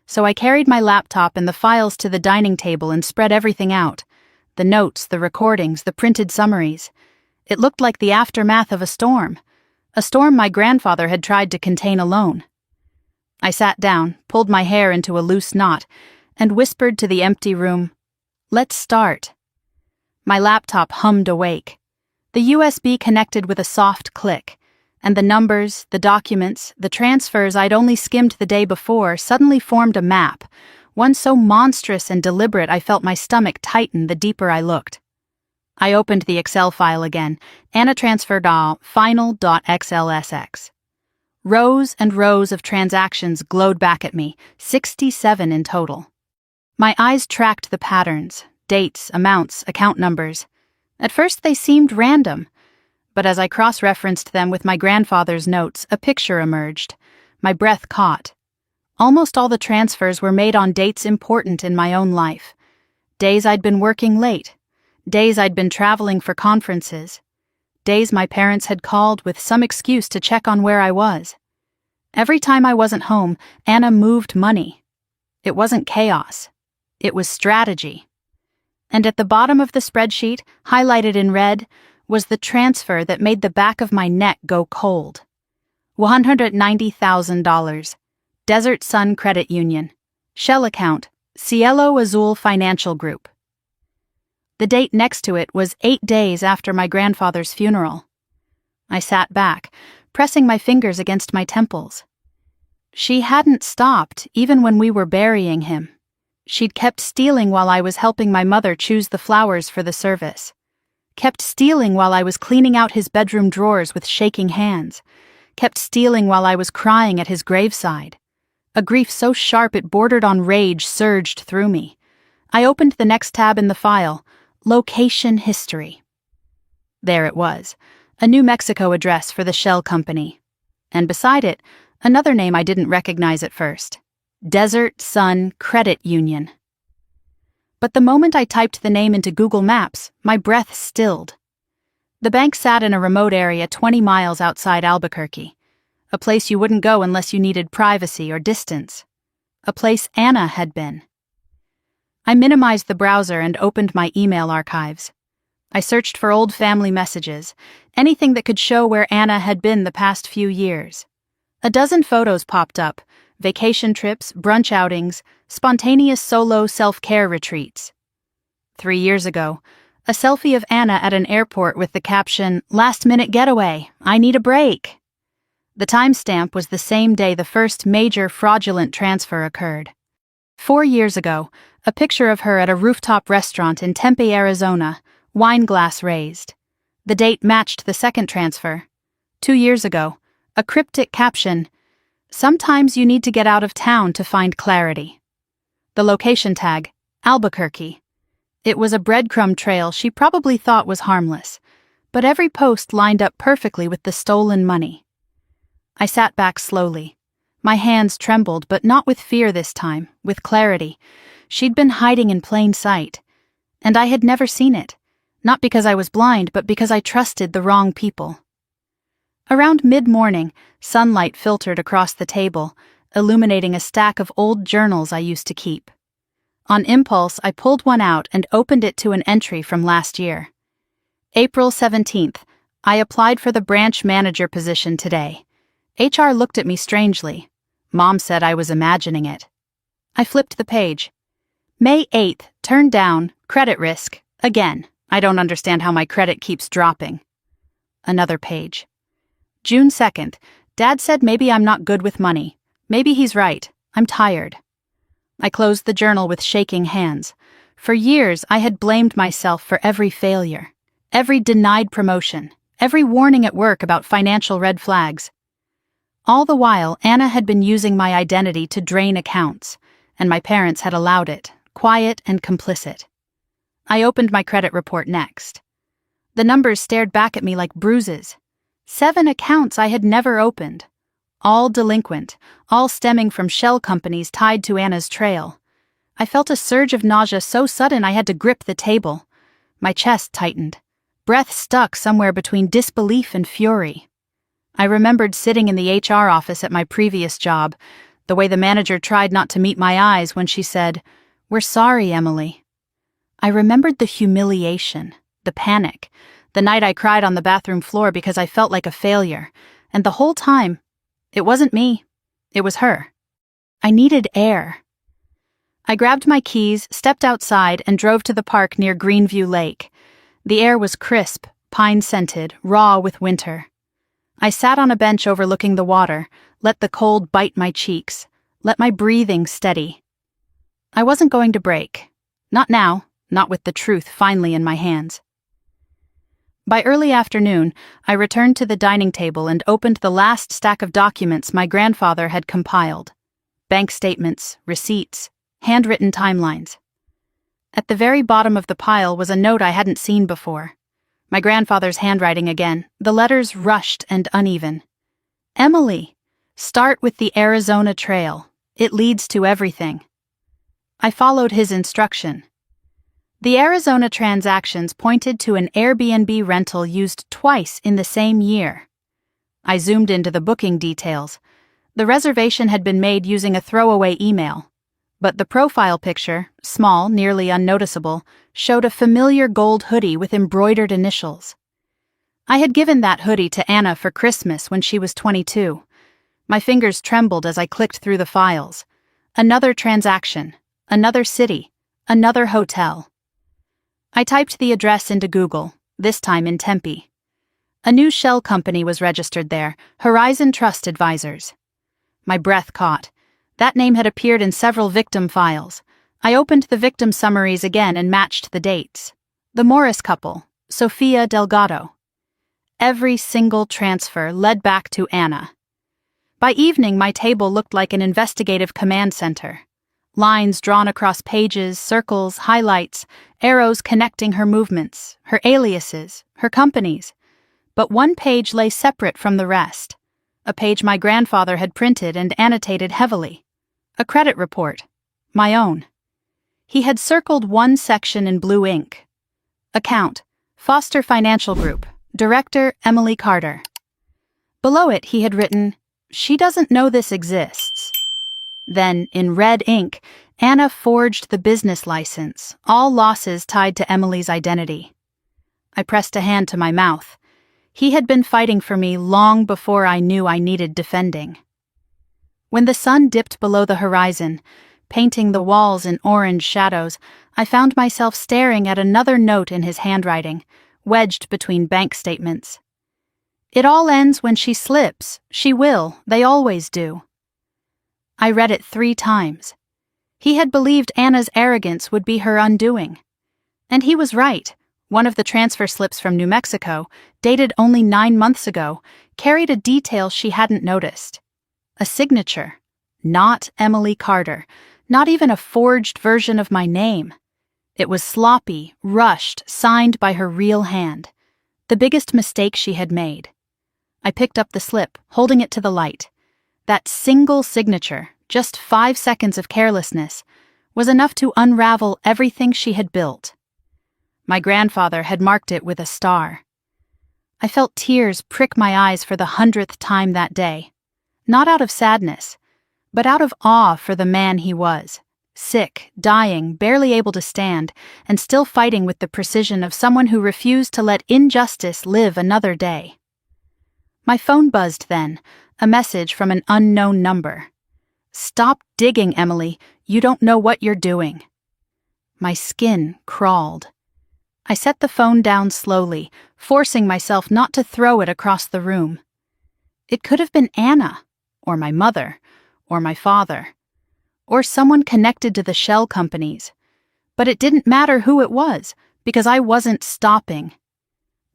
So I carried my laptop and the files to the dining table and spread everything out. The notes, the recordings, the printed summaries. It looked like the aftermath of a storm my grandfather had tried to contain alone. I sat down, pulled my hair into a loose knot, and whispered to the empty room, "Let's start." My laptop hummed awake. The USB connected with a soft click, and the numbers, the documents, the transfers I'd only skimmed the day before suddenly formed a map, one so monstrous and deliberate I felt my stomach tighten the deeper I looked. I opened the Excel file again, Anna transferred all final.xlsx. Rows and rows of transactions glowed back at me, 67 in total. My eyes tracked the patterns, dates, amounts, account numbers. At first they seemed random, but as I cross-referenced them with my grandfather's notes, a picture emerged. My breath caught. Almost all the transfers were made on dates important in my own life. Days I'd been working late. Days I'd been traveling for conferences. Days my parents had called with some excuse to check on where I was. Every time I wasn't home, Anna moved money. It wasn't chaos. It was strategy. And at the bottom of the spreadsheet, highlighted in red, was the transfer that made the back of my neck go cold. $190,000. Desert Sun Credit Union. Shell account, Cielo Azul Financial Group. The date next to it was 8 days after my grandfather's funeral. I sat back, pressing my fingers against my temples. She hadn't stopped, even when we were burying him. She'd kept stealing while I was helping my mother choose the flowers for the service. Kept stealing while I was cleaning out his bedroom drawers with shaking hands. Kept stealing while I was crying at his graveside. A grief so sharp it bordered on rage surged through me. I opened the next tab in the file, Location History. There it was, a New Mexico address for the shell company. And beside it, another name I didn't recognize at first. Desert Sun Credit Union. But the moment I typed the name into Google Maps, my breath stilled. The bank sat in a remote area 20 miles outside Albuquerque, a place you wouldn't go unless you needed privacy or distance, a place Anna had been. I minimized the browser and opened my email archives. I searched for old family messages, anything that could show where Anna had been the past few years. A dozen photos popped up, vacation trips, brunch outings, spontaneous solo self-care retreats. 3 years ago, a selfie of Anna at an airport with the caption, "Last-minute getaway, I need a break." The timestamp was the same day the first major fraudulent transfer occurred. 4 years ago, a picture of her at a rooftop restaurant in Tempe, Arizona, wine glass raised. The date matched the second transfer. 2 years ago, a cryptic caption, "Sometimes you need to get out of town to find clarity." The location tag, Albuquerque. It was a breadcrumb trail she probably thought was harmless, but every post lined up perfectly with the stolen money. I sat back slowly. My hands trembled, but not with fear this time, with clarity. She'd been hiding in plain sight, and I had never seen it, not because I was blind, but because I trusted the wrong people. Around mid-morning, sunlight filtered across the table, illuminating a stack of old journals I used to keep. On impulse, I pulled one out and opened it to an entry from last year. April 17th, I applied for the branch manager position today. HR looked at me strangely. Mom said I was imagining it. I flipped the page. May 8th, turned down, credit risk, again. I don't understand how my credit keeps dropping. Another page. June 2nd, Dad said maybe I'm not good with money. Maybe he's right. I'm tired. I closed the journal with shaking hands. For years, I had blamed myself for every failure, every denied promotion, every warning at work about financial red flags. All the while, Anna had been using my identity to drain accounts, and my parents had allowed it, quiet and complicit. I opened my credit report next. The numbers stared back at me like bruises. 7 accounts I had never opened. All delinquent, all stemming from shell companies tied to Anna's trail. I felt a surge of nausea so sudden I had to grip the table. My chest tightened. Breath stuck somewhere between disbelief and fury. I remembered sitting in the HR office at my previous job, the way the manager tried not to meet my eyes when she said, "We're sorry, Emily." I remembered the humiliation, the panic, the night I cried on the bathroom floor because I felt like a failure, and the whole time, it wasn't me, it was her. I needed air. I grabbed my keys, stepped outside, and drove to the park near Greenview Lake. The air was crisp, pine-scented, raw with winter. I sat on a bench overlooking the water, let the cold bite my cheeks, let my breathing steady. I wasn't going to break. Not now, not with the truth finally in my hands. By early afternoon, I returned to the dining table and opened the last stack of documents my grandfather had compiled. Bank statements, receipts, handwritten timelines. At the very bottom of the pile was a note I hadn't seen before. My grandfather's handwriting again, the letters rushed and uneven. Emily, start with the Arizona Trail. It leads to everything. I followed his instruction. The Arizona transactions pointed to an Airbnb rental used twice in the same year. I zoomed into the booking details. The reservation had been made using a throwaway email, but the profile picture, small, nearly unnoticeable, showed a familiar gold hoodie with embroidered initials. I had given that hoodie to Anna for Christmas when she was 22. My fingers trembled as I clicked through the files. Another transaction, another city, another hotel. I typed the address into Google, this time in Tempe. A new shell company was registered there, Horizon Trust Advisors. My breath caught. That name had appeared in several victim files. I opened the victim summaries again and matched the dates. The Morris couple, Sofia Delgado. Every single transfer led back to Anna. By evening, my table looked like an investigative command center. Lines drawn across pages, circles, highlights, arrows connecting her movements, her aliases, her companies. but one page lay separate from the rest. A page my grandfather had printed and annotated heavily. A credit report. My own. He had circled one section in blue ink. Account, Foster Financial Group, Director Emily Carter. Below it he had written, "She doesn't know this exists." Then, in red ink, Anna forged the business license, all losses tied to Emily's identity. I pressed a hand to my mouth. He had been fighting for me long before I knew I needed defending. When the sun dipped below the horizon, painting the walls in orange shadows, I found myself staring at another note in his handwriting, wedged between bank statements. "It all ends when she slips. She will. They always do." I read it 3 times. He had believed Anna's arrogance would be her undoing. And he was right. One of the transfer slips from New Mexico, dated only 9 months ago, carried a detail she hadn't noticed. A signature. Not Emily Carter. Not even a forged version of my name. It was sloppy, rushed, signed by her real hand. The biggest mistake she had made. I picked up the slip, holding it to the light. That single signature, just 5 seconds of carelessness, was enough to unravel everything she had built. My grandfather had marked it with a star. I felt tears prick my eyes for the 100th time that day. Not out of sadness, but out of awe for the man he was. Sick, dying, barely able to stand, and still fighting with the precision of someone who refused to let injustice live another day. My phone buzzed then, a message from an unknown number. "Stop digging, Emily. You don't know what you're doing." My skin crawled. I set the phone down slowly, forcing myself not to throw it across the room. It could have been Anna, or my mother, or my father, or someone connected to the shell companies. But it didn't matter who it was, because I wasn't stopping.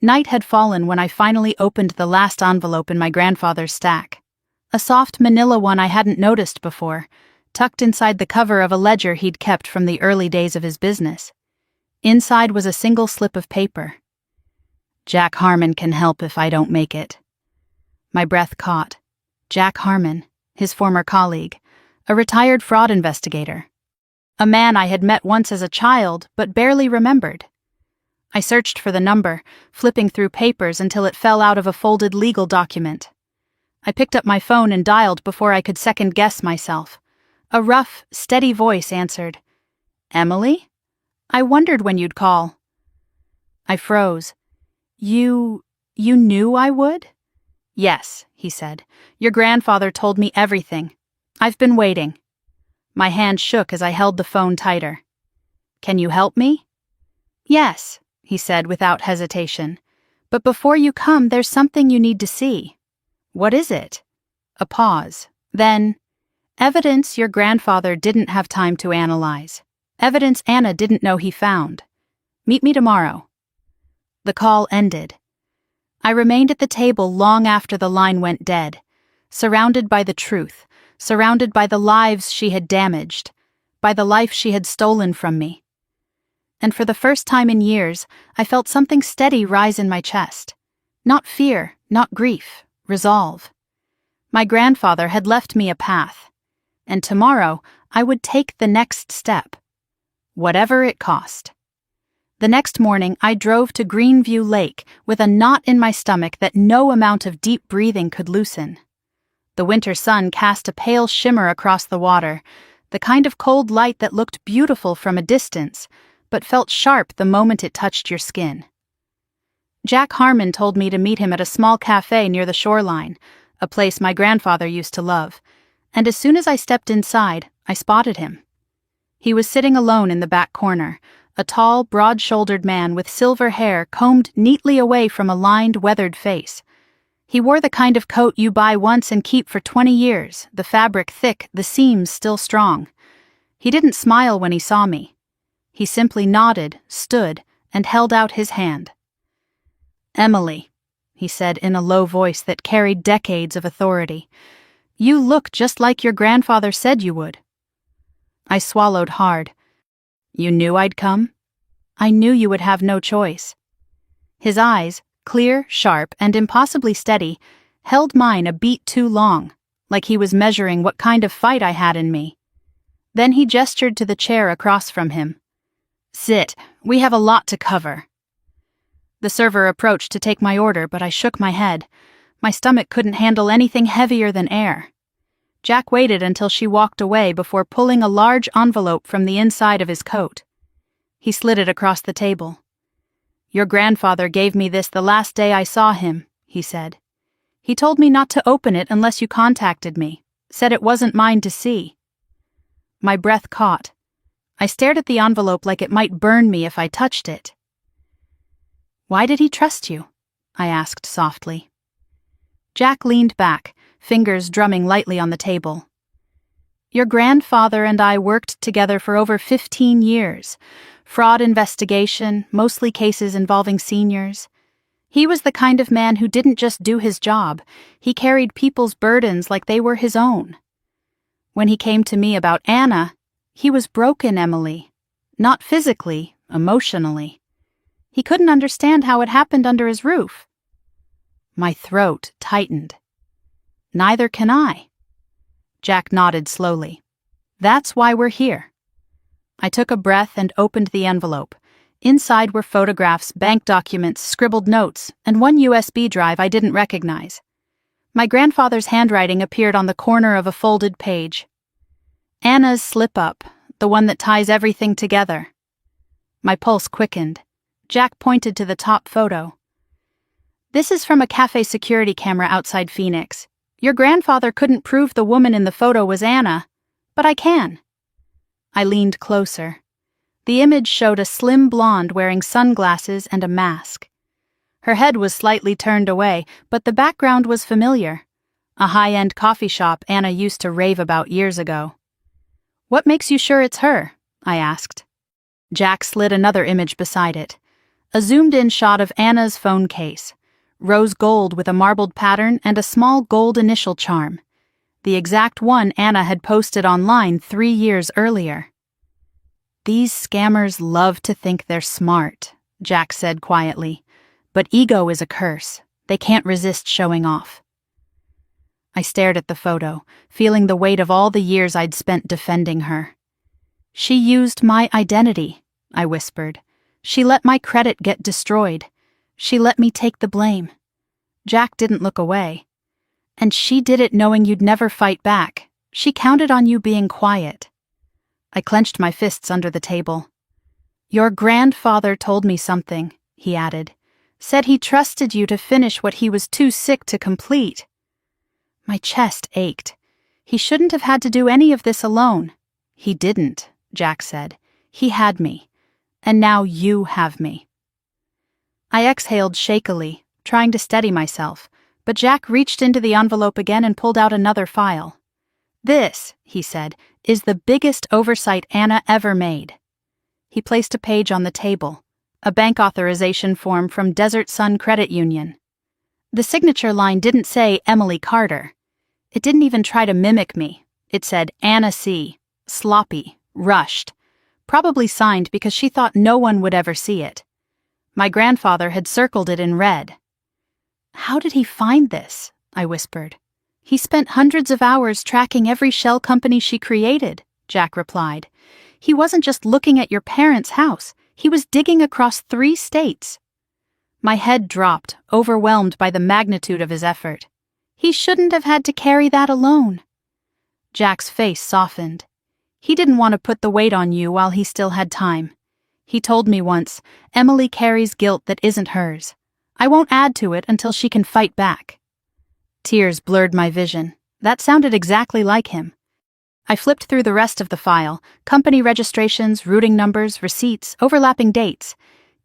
Night had fallen when I finally opened the last envelope in my grandfather's stack. A soft manila one I hadn't noticed before, tucked inside the cover of a ledger he'd kept from the early days of his business. Inside was a single slip of paper. "Jack Harmon can help if I don't make it." My breath caught. Jack Harmon, his former colleague, a retired fraud investigator. A man I had met once as a child, but barely remembered. I searched for the number, flipping through papers until it fell out of a folded legal document. I picked up my phone and dialed before I could second-guess myself. A rough, steady voice answered. "Emily? I wondered when you'd call." I froze. You knew I would?" "Yes," he said. "Your grandfather told me everything. I've been waiting." My hand shook as I held the phone tighter. "Can you help me?" "Yes," he said without hesitation. "But before you come, there's something you need to see." "What is it?" A pause. Then, "Evidence your grandfather didn't have time to analyze. Evidence Anna didn't know he found. Meet me tomorrow." The call ended. I remained at the table long after the line went dead, surrounded by the truth, surrounded by the lives she had damaged, by the life she had stolen from me. And for the first time in years, I felt something steady rise in my chest. Not fear, not grief, resolve. My grandfather had left me a path, and tomorrow I would take the next step, whatever it cost. The next morning, I drove to Greenview Lake with a knot in my stomach that no amount of deep breathing could loosen. The winter sun cast a pale shimmer across the water, the kind of cold light that looked beautiful from a distance, but felt sharp the moment it touched your skin. Jack Harmon told me to meet him at a small cafe near the shoreline, a place my grandfather used to love, and as soon as I stepped inside, I spotted him. He was sitting alone in the back corner, a tall, broad-shouldered man with silver hair combed neatly away from a lined, weathered face. He wore the kind of coat you buy once and keep for 20 years, the fabric thick, the seams still strong. He didn't smile when he saw me. He simply nodded, stood, and held out his hand. "Emily," he said in a low voice that carried decades of authority, "you look just like your grandfather said you would." I swallowed hard. "You knew I'd come?" "I knew you would have no choice." His eyes, clear, sharp, and impossibly steady, held mine a beat too long, like he was measuring what kind of fight I had in me. Then he gestured to the chair across from him. "Sit, we have a lot to cover." The server approached to take my order, but I shook my head. My stomach couldn't handle anything heavier than air. Jack waited until she walked away before pulling a large envelope from the inside of his coat. He slid it across the table. "Your grandfather gave me this the last day I saw him," he said. "He told me not to open it unless you contacted me, said it wasn't mine to see." My breath caught. I stared at the envelope like it might burn me if I touched it. "Why did he trust you?" I asked softly. Jack leaned back, fingers drumming lightly on the table. "Your grandfather and I worked together for over 15 years. Fraud investigation, mostly cases involving seniors. He was the kind of man who didn't just do his job, he carried people's burdens like they were his own. When he came to me about Anna, he was broken, Emily. Not physically, emotionally. He couldn't understand how it happened under his roof." My throat tightened. "Neither can I." Jack nodded slowly. "That's why we're here." I took a breath and opened the envelope. Inside were photographs, bank documents, scribbled notes, and one USB drive I didn't recognize. My grandfather's handwriting appeared on the corner of a folded page. "Anna's slip-up, the one that ties everything together." My pulse quickened. Jack pointed to the top photo. "This is from a cafe security camera outside Phoenix. Your grandfather couldn't prove the woman in the photo was Anna, but I can." I leaned closer. The image showed a slim blonde wearing sunglasses and a mask. Her head was slightly turned away, but the background was familiar. A high-end coffee shop Anna used to rave about years ago. "What makes you sure it's her?" I asked. Jack slid another image beside it. A zoomed-in shot of Anna's phone case. Rose gold with a marbled pattern and a small gold initial charm. The exact one Anna had posted online 3 years earlier. "These scammers love to think they're smart," Jack said quietly. "But ego is a curse. They can't resist showing off." I stared at the photo, feeling the weight of all the years I'd spent defending her. "She used my identity," I whispered. "She let my credit get destroyed. She let me take the blame." Jack didn't look away. "And she did it knowing you'd never fight back. She counted on you being quiet." I clenched my fists under the table. "Your grandfather told me something," he added. "Said he trusted you to finish what he was too sick to complete." My chest ached. "He shouldn't have had to do any of this alone." "He didn't," Jack said. "He had me. And now you have me." I exhaled shakily, trying to steady myself, but Jack reached into the envelope again and pulled out another file. "This," he said, "is the biggest oversight Anna ever made." He placed a page on the table, a bank authorization form from Desert Sun Credit Union. The signature line didn't say Emily Carter. It didn't even try to mimic me. It said Anna C., sloppy, rushed, probably signed because she thought no one would ever see it. My grandfather had circled it in red. "How did he find this?" I whispered. "He spent hundreds of hours tracking every shell company she created," Jack replied. "He wasn't just looking at your parents' house. He was digging across 3 states. My head dropped, overwhelmed by the magnitude of his effort. He shouldn't have had to carry that alone. Jack's face softened. He didn't want to put the weight on you while he still had time. He told me once, "Emily carries guilt that isn't hers. I won't add to it until she can fight back." Tears blurred my vision. That sounded exactly like him. I flipped through the rest of the file, company registrations, routing numbers, receipts, overlapping dates.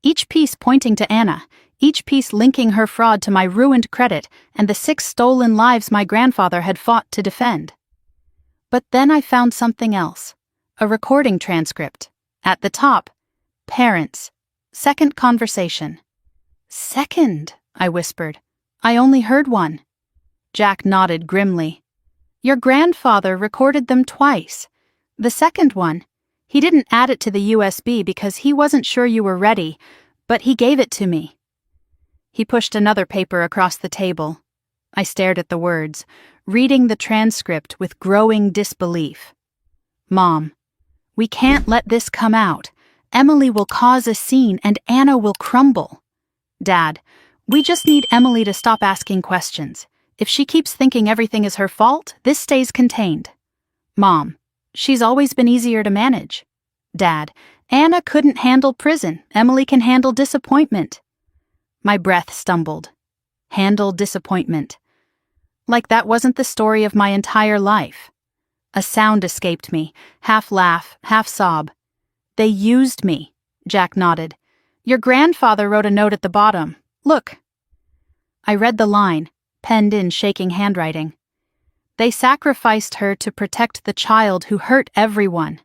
Each piece pointing to Anna, each piece linking her fraud to my ruined credit and the 6 stolen lives my grandfather had fought to defend. But then I found something else. A recording transcript. At the top, parents. Second conversation. "Second," I whispered. "I only heard one." Jack nodded grimly. "Your grandfather recorded them twice. The second one, he didn't add it to the USB because he wasn't sure you were ready, but he gave it to me." He pushed another paper across the table. I stared at the words, reading the transcript with growing disbelief. Mom, we can't let this come out. Emily will cause a scene and Anna will crumble. Dad, we just need Emily to stop asking questions. If she keeps thinking everything is her fault, this stays contained. Mom, she's always been easier to manage. Dad, Anna couldn't handle prison. Emily can handle disappointment. My breath stumbled. Handle disappointment. Like that wasn't the story of my entire life. A sound escaped me, half laugh, half sob. They used me, Jack nodded. Your grandfather wrote a note at the bottom. Look. I read the line, penned in shaking handwriting. They sacrificed her to protect the child who hurt everyone.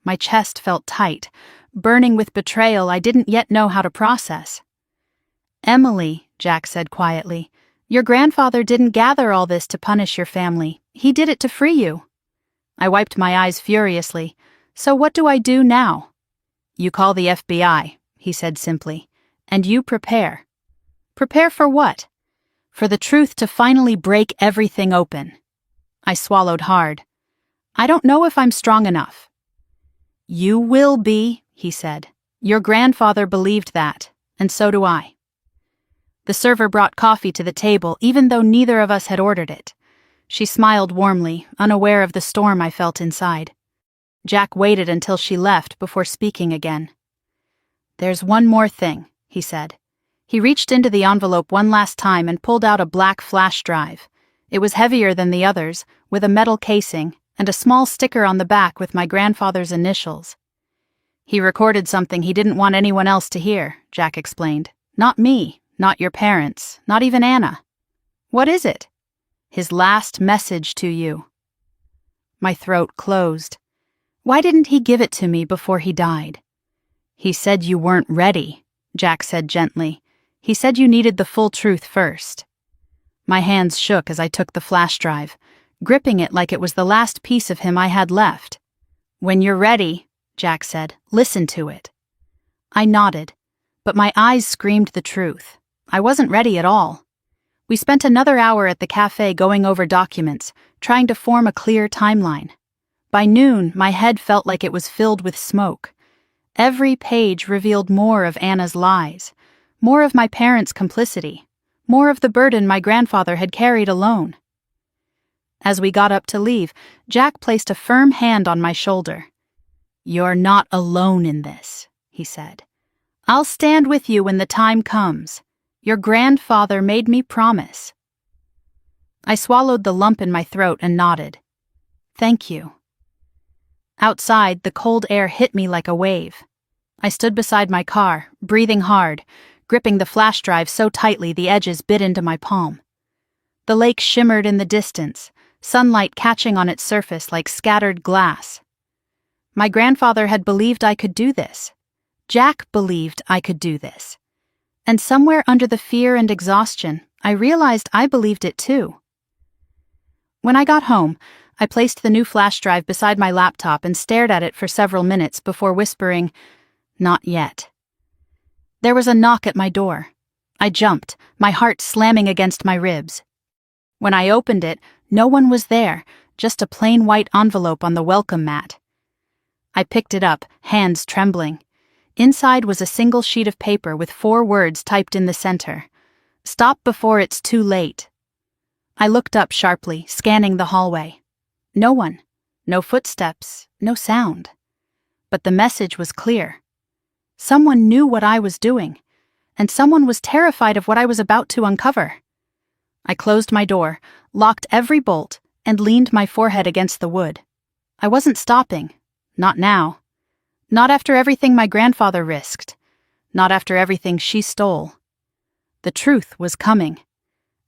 My chest felt tight, burning with betrayal I didn't yet know how to process. Emily, Jack said quietly, your grandfather didn't gather all this to punish your family. He did it to free you. I wiped my eyes furiously. So what do I do now? You call the FBI, he said simply, and you prepare. Prepare for what? For the truth to finally break everything open. I swallowed hard. I don't know if I'm strong enough. You will be, he said. Your grandfather believed that, and so do I. The server brought coffee to the table, even though neither of us had ordered it. She smiled warmly, unaware of the storm I felt inside. Jack waited until she left before speaking again. There's one more thing, he said. He reached into the envelope one last time and pulled out a black flash drive. It was heavier than the others, with a metal casing and a small sticker on the back with my grandfather's initials. He recorded something he didn't want anyone else to hear, Jack explained. Not me, not your parents, not even Anna. What is it? His last message to you. My throat closed. Why didn't he give it to me before he died? He said you weren't ready, Jack said gently. He said you needed the full truth first. My hands shook as I took the flash drive, gripping it like it was the last piece of him I had left. When you're ready, Jack said, listen to it. I nodded, but my eyes screamed the truth. I wasn't ready at all. We spent another hour at the cafe going over documents, trying to form a clear timeline. By noon, my head felt like it was filled with smoke. Every page revealed more of Anna's lies, more of my parents' complicity, more of the burden my grandfather had carried alone. As we got up to leave, Jack placed a firm hand on my shoulder. You're not alone in this, he said. I'll stand with you when the time comes. Your grandfather made me promise. I swallowed the lump in my throat and nodded. Thank you. Outside, the cold air hit me like a wave. I stood beside my car, breathing hard, gripping the flash drive so tightly the edges bit into my palm. The lake shimmered in the distance, sunlight catching on its surface like scattered glass. My grandfather had believed I could do this. Jack believed I could do this. And somewhere under the fear and exhaustion, I realized I believed it too. When I got home, I placed the new flash drive beside my laptop and stared at it for several minutes before whispering, "Not yet." There was a knock at my door. I jumped, my heart slamming against my ribs. When I opened it, no one was there, just a plain white envelope on the welcome mat. I picked it up, hands trembling. Inside was a single sheet of paper with 4 words typed in the center. Stop before it's too late. I looked up sharply, scanning the hallway. No one. No footsteps, no sound. But the message was clear. Someone knew what I was doing, and someone was terrified of what I was about to uncover. I closed my door, locked every bolt, and leaned my forehead against the wood. I wasn't stopping. Not now. Not after everything my grandfather risked. Not after everything she stole. The truth was coming,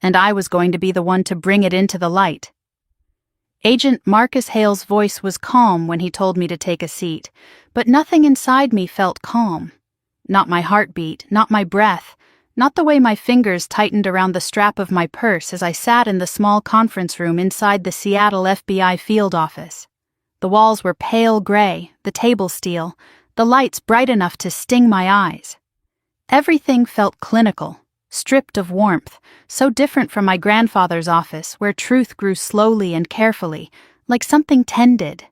and I was going to be the one to bring it into the light. Agent Marcus Hale's voice was calm when he told me to take a seat, but nothing inside me felt calm. Not my heartbeat, not my breath, not the way my fingers tightened around the strap of my purse as I sat in the small conference room inside the Seattle FBI field office. The walls were pale gray, the table steel, the lights bright enough to sting my eyes. Everything felt clinical, stripped of warmth, so different from my grandfather's office where truth grew slowly and carefully, like something tended.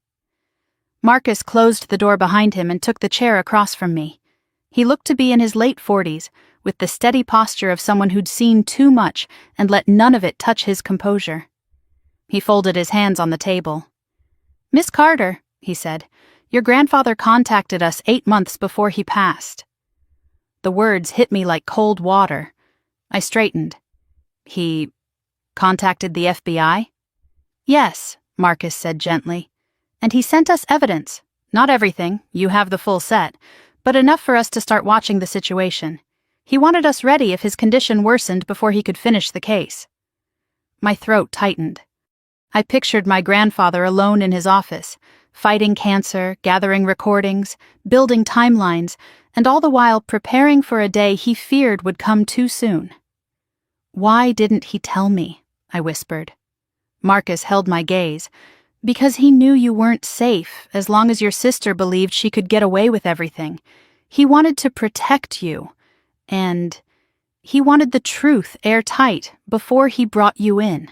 Marcus closed the door behind him and took the chair across from me. He looked to be in his late 40s, with the steady posture of someone who'd seen too much and let none of it touch his composure. He folded his hands on the table. "Miss Carter," he said, "your grandfather contacted us 8 months before he passed." The words hit me like cold water. I straightened. "He contacted the FBI?" "Yes," Marcus said gently. "And he sent us evidence. Not everything, you have the full set, but enough for us to start watching the situation. He wanted us ready if his condition worsened before he could finish the case." My throat tightened. I pictured my grandfather alone in his office, fighting cancer, gathering recordings, building timelines, and all the while preparing for a day he feared would come too soon. "Why didn't he tell me?" I whispered. Marcus held my gaze. "Because he knew you weren't safe as long as your sister believed she could get away with everything. He wanted to protect you. And he wanted the truth airtight before he brought you in."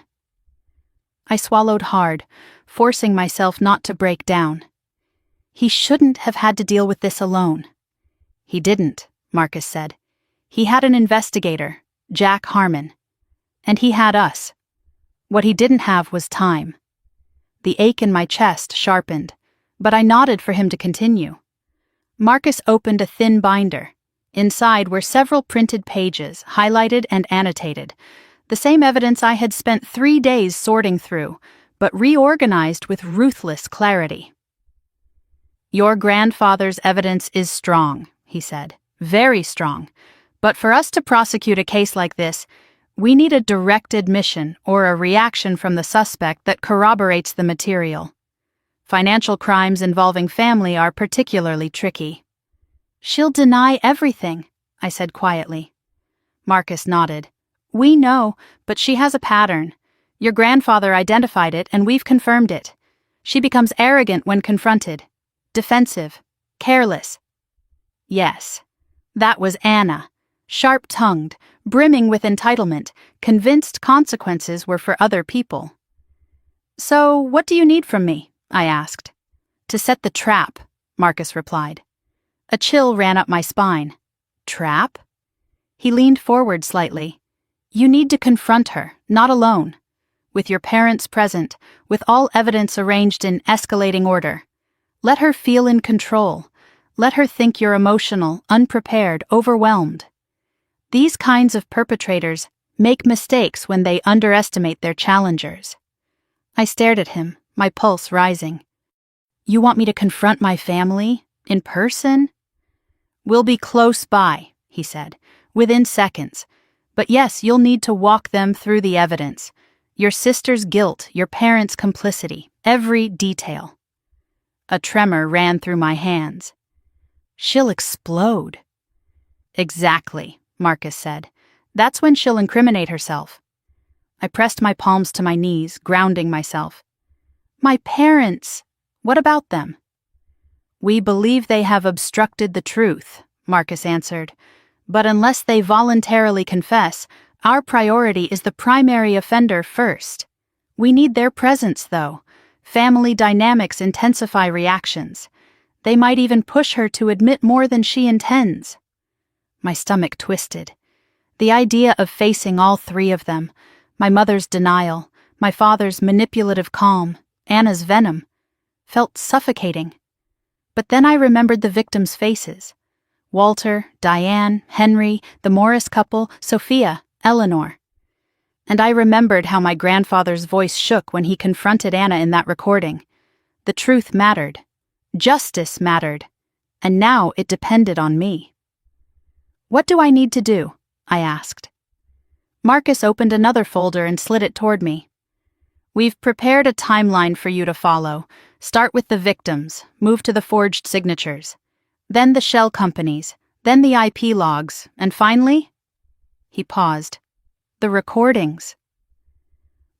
I swallowed hard, forcing myself not to break down. "He shouldn't have had to deal with this alone." "He didn't," Marcus said. "He had an investigator, Jack Harmon. And he had us. What he didn't have was time." The ache in my chest sharpened, but I nodded for him to continue. Marcus opened a thin binder. Inside were several printed pages, highlighted and annotated, the same evidence I had spent 3 days sorting through, but reorganized with ruthless clarity. "Your grandfather's evidence is strong," he said, "very strong. But for us to prosecute a case like this, we need a direct admission or a reaction from the suspect that corroborates the material. Financial crimes involving family are particularly tricky." "She'll deny everything," I said quietly. Marcus nodded. "We know, but she has a pattern. Your grandfather identified it, and we've confirmed it. She becomes arrogant when confronted, defensive, careless." Yes, that was Anna, sharp-tongued, brimming with entitlement, convinced consequences were for other people. "So, what do you need from me?" I asked. "To set the trap," Marcus replied. A chill ran up my spine. "Trap?" He leaned forward slightly. "You need to confront her, not alone. With your parents present, with all evidence arranged in escalating order. Let her feel in control. Let her think you're emotional, unprepared, overwhelmed. These kinds of perpetrators make mistakes when they underestimate their challengers." I stared at him, my pulse rising. "You want me to confront my family? In person?" "We'll be close by," he said, "within seconds. But yes, you'll need to walk them through the evidence. Your sister's guilt, your parents' complicity, every detail." A tremor ran through my hands. "She'll explode." "Exactly," Marcus said. "That's when she'll incriminate herself." I pressed my palms to my knees, grounding myself. "My parents, what about them?" "We believe they have obstructed the truth," Marcus answered. "But unless they voluntarily confess, our priority is the primary offender first. We need their presence, though. Family dynamics intensify reactions. They might even push her to admit more than she intends." My stomach twisted. The idea of facing all 3 of them, my mother's denial, my father's manipulative calm, Anna's venom, felt suffocating. But then I remembered the victims' faces. Walter, Diane, Henry, the Morris couple, Sophia, Eleanor. And I remembered how my grandfather's voice shook when he confronted Anna in that recording. The truth mattered. Justice mattered. And now it depended on me. "What do I need to do?" I asked. Marcus opened another folder and slid it toward me. "We've prepared a timeline for you to follow. Start with the victims, move to the forged signatures. Then the shell companies, then the IP logs, and finally..." He paused. "The recordings."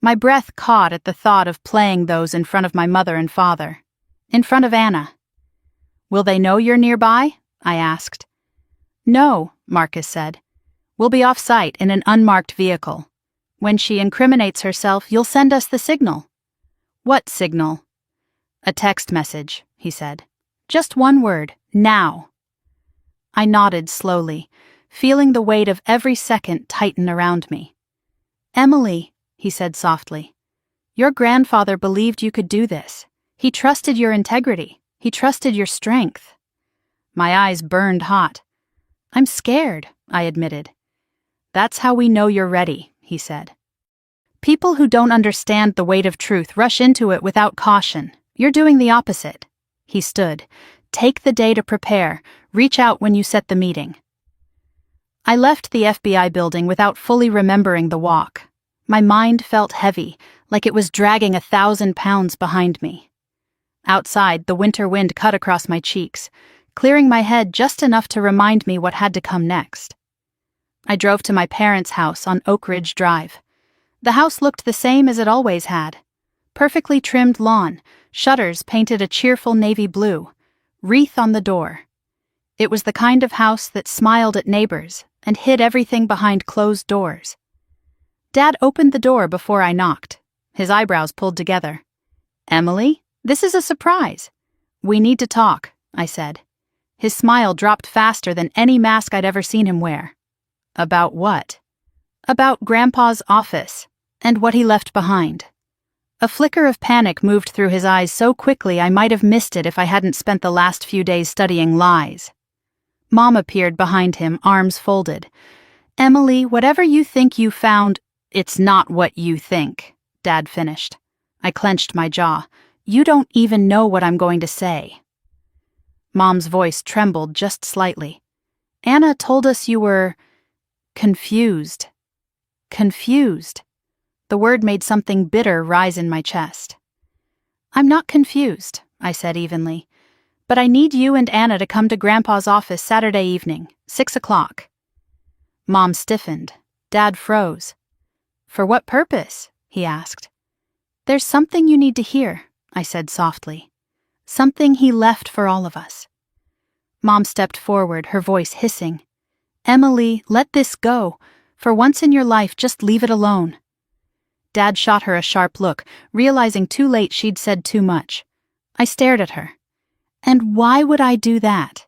My breath caught at the thought of playing those in front of my mother and father. In front of Anna. "Will they know you're nearby?" I asked. "No," Marcus said. We'll be off-site in an unmarked vehicle. When she incriminates herself, you'll send us the signal." "What signal?" "A text message," he said. "Just one word, now." I nodded slowly, feeling the weight of every second tighten around me. "Emily," he said softly, "your grandfather believed you could do this. He trusted your integrity. He trusted your strength." My eyes burned hot. "I'm scared," I admitted. "That's how we know you're ready," he said. "People who don't understand the weight of truth rush into it without caution. You're doing the opposite." He stood. "Take the day to prepare. Reach out when you set the meeting." I left the FBI building without fully remembering the walk. My mind felt heavy, like it was dragging 1,000 pounds behind me. Outside, the winter wind cut across my cheeks, clearing my head just enough to remind me what had to come next. I drove to my parents' house on Oak Ridge Drive. The house looked the same as it always had. Perfectly trimmed lawn, shutters painted a cheerful navy blue, wreath on the door. It was the kind of house that smiled at neighbors and hid everything behind closed doors. Dad opened the door before I knocked, his eyebrows pulled together. "Emily, this is a surprise." "We need to talk," I said. His smile dropped faster than any mask I'd ever seen him wear. "About what?" "About Grandpa's office, and what he left behind." A flicker of panic moved through his eyes so quickly I might have missed it if I hadn't spent the last few days studying lies. Mom appeared behind him, arms folded. "Emily, whatever you think you found—" "It's not what you think," Dad finished. I clenched my jaw. "You don't even know what I'm going to say." Mom's voice trembled just slightly. "Anna told us you were confused." Confused. The word made something bitter rise in my chest. "I'm not confused," I said evenly. "But I need you and Anna to come to Grandpa's office Saturday evening, 6 o'clock. Mom stiffened. Dad froze. "For what purpose?" he asked. "There's something you need to hear," I said softly. "Something he left for all of us." Mom stepped forward, her voice hissing. "Emily, let this go. For once in your life, just leave it alone." Dad shot her a sharp look, realizing too late she'd said too much. I stared at her. "And why would I do that?"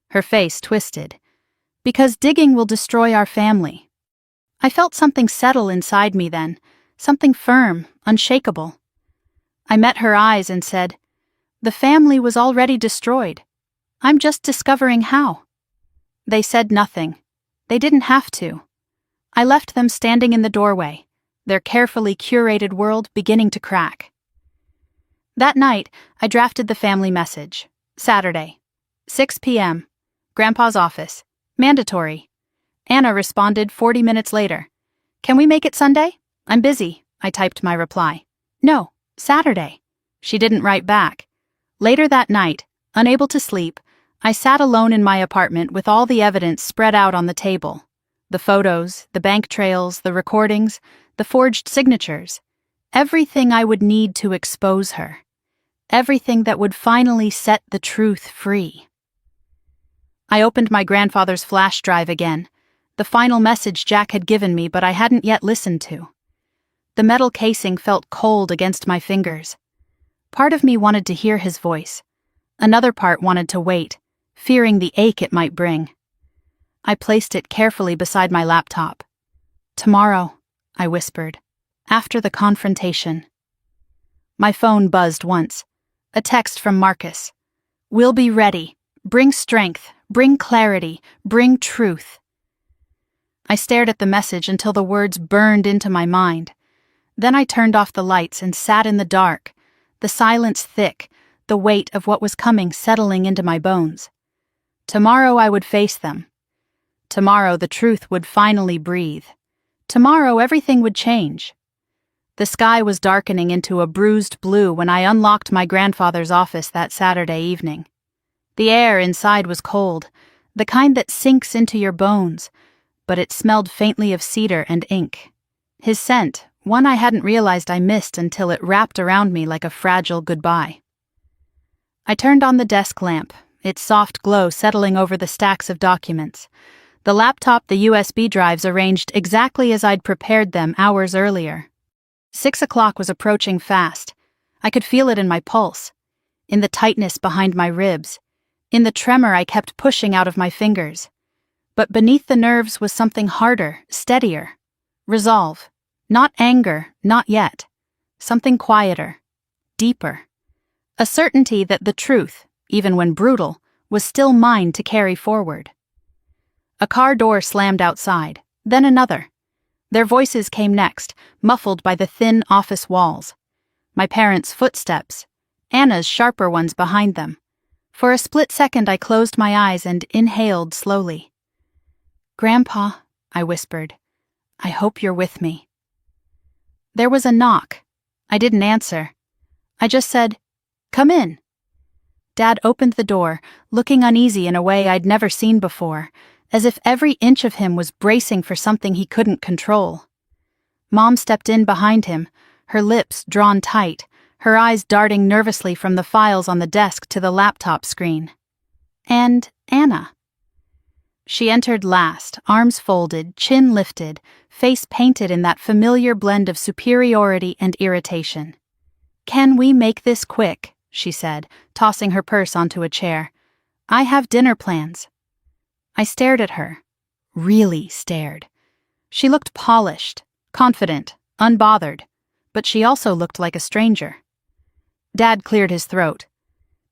Her face twisted. "Because digging will destroy our family." I felt something settle inside me then, something firm, unshakable. I met her eyes and said, "The family was already destroyed. I'm just discovering how." They said nothing. They didn't have to. I left them standing in the doorway, their carefully curated world beginning to crack. That night, I drafted the family message. Saturday, 6 p.m., Grandpa's office, mandatory. Anna responded 40 minutes later. "Can we make it Sunday? I'm busy," I typed my reply. "No, Saturday." She didn't write back. Later that night, unable to sleep, I sat alone in my apartment with all the evidence spread out on the table. The photos, the bank trails, the recordings, the forged signatures. Everything I would need to expose her. Everything that would finally set the truth free. I opened my grandfather's flash drive again, the final message Jack had given me but I hadn't yet listened to. The metal casing felt cold against my fingers. Part of me wanted to hear his voice. Another part wanted to wait, fearing the ache it might bring. I placed it carefully beside my laptop. "Tomorrow," I whispered, "after the confrontation." My phone buzzed once. A text from Marcus. "We'll be ready. Bring strength, bring clarity, bring truth." I stared at the message until the words burned into my mind. Then I turned off the lights and sat in the dark, the silence thick, the weight of what was coming settling into my bones. Tomorrow I would face them. Tomorrow the truth would finally breathe. Tomorrow everything would change. The sky was darkening into a bruised blue when I unlocked my grandfather's office that Saturday evening. The air inside was cold, the kind that sinks into your bones, but it smelled faintly of cedar and ink. His scent, one I hadn't realized I missed until it wrapped around me like a fragile goodbye. I turned on the desk lamp, its soft glow settling over the stacks of documents. The laptop, the USB drives arranged exactly as I'd prepared them hours earlier. 6 o'clock was approaching fast. I could feel it in my pulse, in the tightness behind my ribs, in the tremor I kept pushing out of my fingers. But beneath the nerves was something harder, steadier. Resolve. Not anger, not yet. Something quieter, deeper. A certainty that the truth, even when brutal, was still mine to carry forward. A car door slammed outside, then another. Their voices came next, muffled by the thin office walls. My parents' footsteps, Anna's sharper ones behind them. For a split second I closed my eyes and inhaled slowly. "Grandpa," I whispered, "I hope you're with me." There was a knock. I didn't answer. I just said, "Come in." Dad opened the door, looking uneasy in a way I'd never seen before, as if every inch of him was bracing for something he couldn't control. Mom stepped in behind him, her lips drawn tight, her eyes darting nervously from the files on the desk to the laptop screen. And Anna. She entered last, arms folded, chin lifted, face painted in that familiar blend of superiority and irritation. "Can we make this quick?" she said, tossing her purse onto a chair. "I have dinner plans." I stared at her. Really stared. She looked polished, confident, unbothered, but she also looked like a stranger. Dad cleared his throat.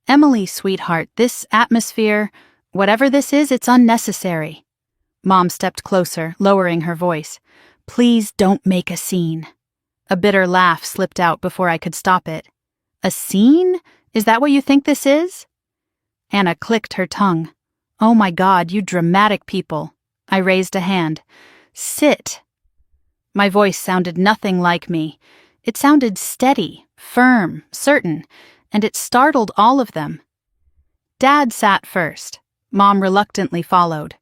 "Emily, sweetheart, this atmosphere, whatever this is, it's unnecessary." Mom stepped closer, lowering her voice. "Please don't make a scene." A bitter laugh slipped out before I could stop it. "A scene? Is that what you think this is?" Anna clicked her tongue. "Oh my God, you dramatic people." I raised a hand. "Sit." My voice sounded nothing like me. It sounded steady, firm, certain, and it startled all of them. Dad sat first. Mom reluctantly followed.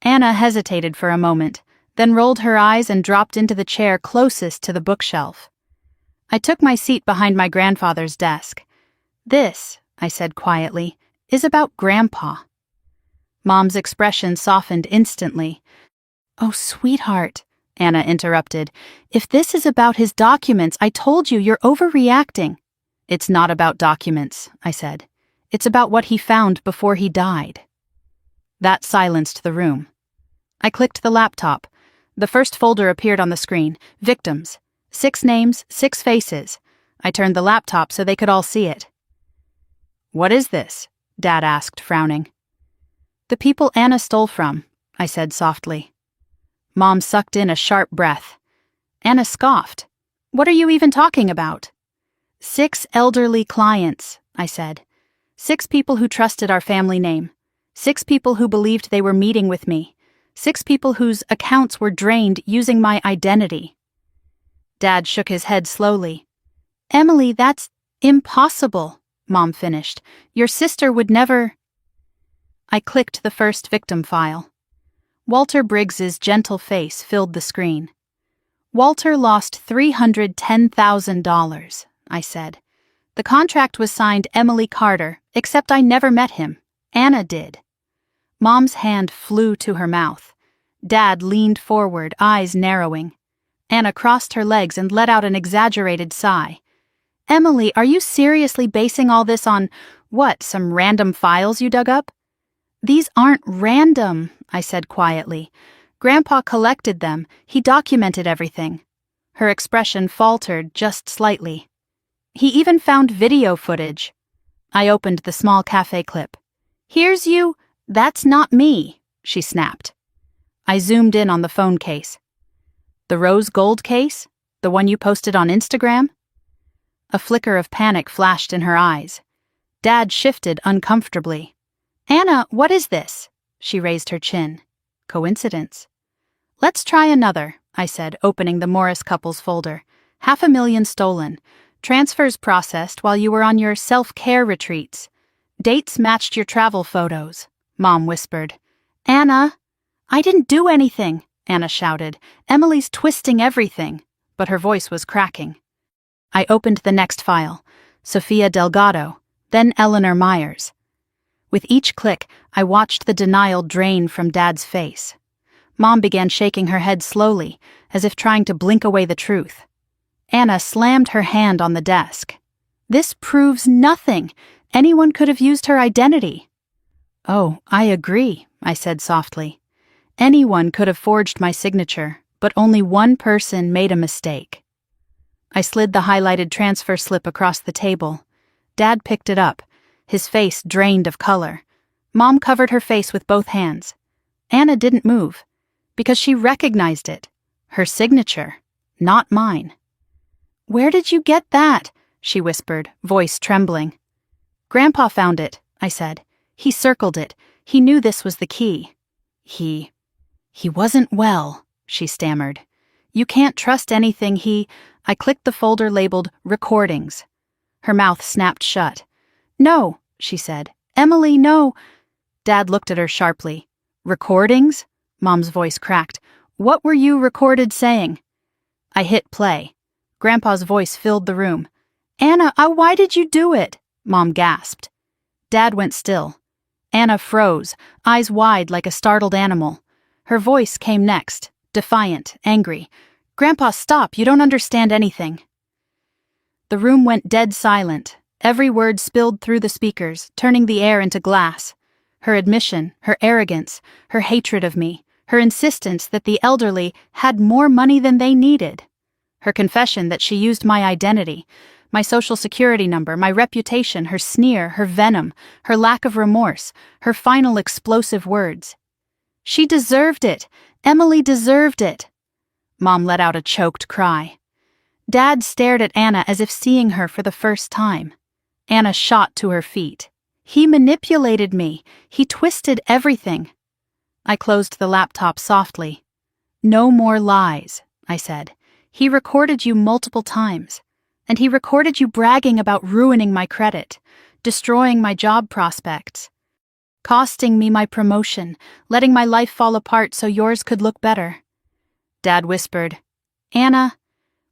Anna hesitated for a moment, then rolled her eyes and dropped into the chair closest to the bookshelf. I took my seat behind my grandfather's desk. "This," I said quietly, "is about Grandpa." Mom's expression softened instantly. "Oh, sweetheart," Anna interrupted. "If this is about his documents, I told you you're overreacting." "It's not about documents," I said. "It's about what he found before he died." That silenced the room. I clicked the laptop. The first folder appeared on the screen. Victims. 6 names, 6 faces. I turned the laptop so they could all see it. "What is this?" Dad asked, frowning. "The people Anna stole from," I said softly. Mom sucked in a sharp breath. Anna scoffed. "What are you even talking about?" 6 elderly clients," I said. 6 people who trusted our family name. 6 people who believed they were meeting with me. 6 people whose accounts were drained using my identity. Dad shook his head slowly. "Emily, that's impossible," Mom finished. "Your sister would never—" I clicked the first victim file. Walter Briggs's gentle face filled the screen. "Walter lost $310,000, I said. "The contract was signed Emily Carter, except I never met him. Anna did." Mom's hand flew to her mouth. Dad leaned forward, eyes narrowing. Anna crossed her legs and let out an exaggerated sigh. "Emily, are you seriously basing all this on, what, some random files you dug up?" "These aren't random," I said quietly. "Grandpa collected them. He documented everything." Her expression faltered just slightly. "He even found video footage." I opened the small cafe clip. "Here's you—" "That's not me," she snapped. I zoomed in on the phone case. "The rose gold case? The one you posted on Instagram?" A flicker of panic flashed in her eyes. Dad shifted uncomfortably. "Anna, what is this?" She raised her chin. "Coincidence." "Let's try another," I said, opening the Morris couple's folder. $500,000 stolen. Transfers processed while you were on your self-care retreats. Dates matched your travel photos," Mom whispered. "Anna!" "I didn't do anything," Anna shouted. "Emily's twisting everything." But her voice was cracking. I opened the next file. Sophia Delgado, then Eleanor Myers. With each click, I watched the denial drain from Dad's face. Mom began shaking her head slowly, as if trying to blink away the truth. Anna slammed her hand on the desk. "This proves nothing. Anyone could have used her identity." "Oh, I agree," I said softly. "Anyone could have forged my signature, but only one person made a mistake." I slid the highlighted transfer slip across the table. Dad picked it up, his face drained of color. Mom covered her face with both hands. Anna didn't move, because she recognized it. Her signature, not mine. "Where did you get that?" she whispered, voice trembling. "Grandpa found it," I said. "He circled it. He knew this was the key." He wasn't well," she stammered. "You can't trust anything I clicked the folder labeled recordings. Her mouth snapped shut. "No," she said. "Emily, no." Dad looked at her sharply. "Recordings?" Mom's voice cracked. "What were you recorded saying?" I hit play. Grandpa's voice filled the room. "Anna, why did you do it?" Mom gasped. Dad went still. Anna froze, eyes wide like a startled animal. Her voice came next, defiant, angry. "Grandpa, stop, you don't understand anything." The room went dead silent. Every word spilled through the speakers, turning the air into glass. Her admission, her arrogance, her hatred of me, her insistence that the elderly had more money than they needed. Her confession that she used my identity, my social security number, my reputation, her sneer, her venom, her lack of remorse, her final explosive words. "She deserved it. Emily deserved it." Mom let out a choked cry. Dad stared at Anna as if seeing her for the first time. Anna shot to her feet. "He manipulated me. He twisted everything." I closed the laptop softly. "No more lies," I said. "He recorded you multiple times. And he recorded you bragging about ruining my credit, destroying my job prospects, costing me my promotion, letting my life fall apart so yours could look better." Dad whispered, "Anna,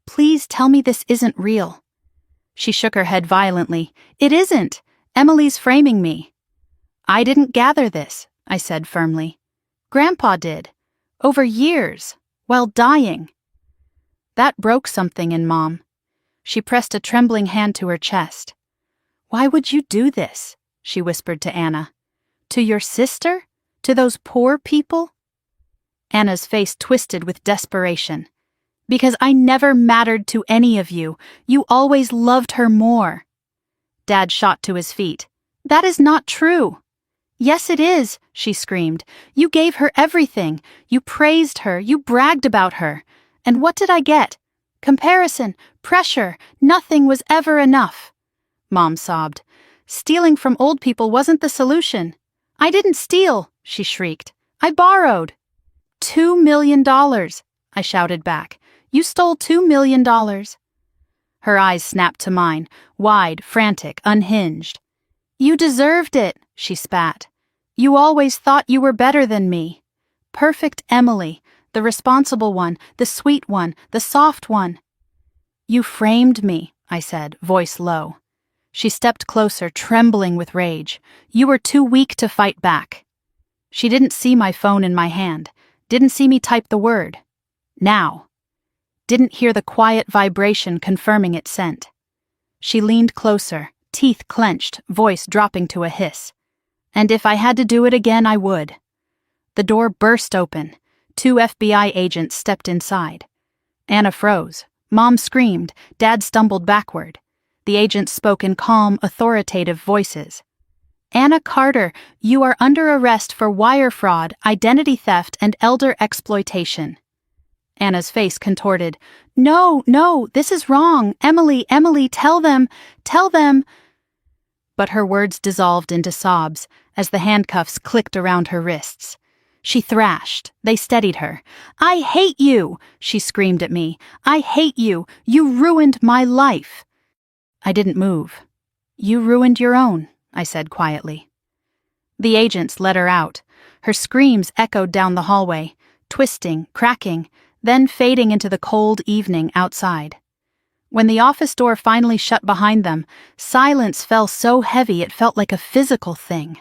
please tell me this isn't real." She shook her head violently. "It isn't. Emily's framing me." "I didn't gather this," I said firmly. "Grandpa did. Over years, while dying." That broke something in Mom. She pressed a trembling hand to her chest. "Why would you do this?" she whispered to Anna. "To your sister? To those poor people?" Anna's face twisted with desperation. "Because I never mattered to any of you. You always loved her more." Dad shot to his feet. "That is not true." "Yes, it is," she screamed. "You gave her everything. You praised her. You bragged about her. And what did I get? Comparison, pressure, nothing was ever enough." Mom sobbed. "Stealing from old people wasn't the solution." "I didn't steal," she shrieked. "I borrowed." $2 million, I shouted back. "You stole $2 million. Her eyes snapped to mine, wide, frantic, unhinged. "You deserved it," she spat. "You always thought you were better than me. Perfect Emily, the responsible one, the sweet one, the soft one." "You framed me," I said, voice low. She stepped closer, trembling with rage. "You were too weak to fight back." She didn't see my phone in my hand, didn't see me type the word. "Now." Didn't hear the quiet vibration confirming its sent. She leaned closer, teeth clenched, voice dropping to a hiss. "And if I had to do it again, I would." The door burst open. 2 FBI agents stepped inside. Anna froze. Mom screamed. Dad stumbled backward. The agents spoke in calm, authoritative voices. "Anna Carter, you are under arrest for wire fraud, identity theft, and elder exploitation." Anna's face contorted. "No, no, this is wrong. Emily, tell them. But her words dissolved into sobs as the handcuffs clicked around her wrists. She thrashed. They steadied her. "I hate you," she screamed at me. "I hate you. You ruined my life." I didn't move. "You ruined your own," I said quietly. The agents let her out. Her screams echoed down the hallway, twisting, cracking, then fading into the cold evening outside. When the office door finally shut behind them, silence fell so heavy it felt like a physical thing.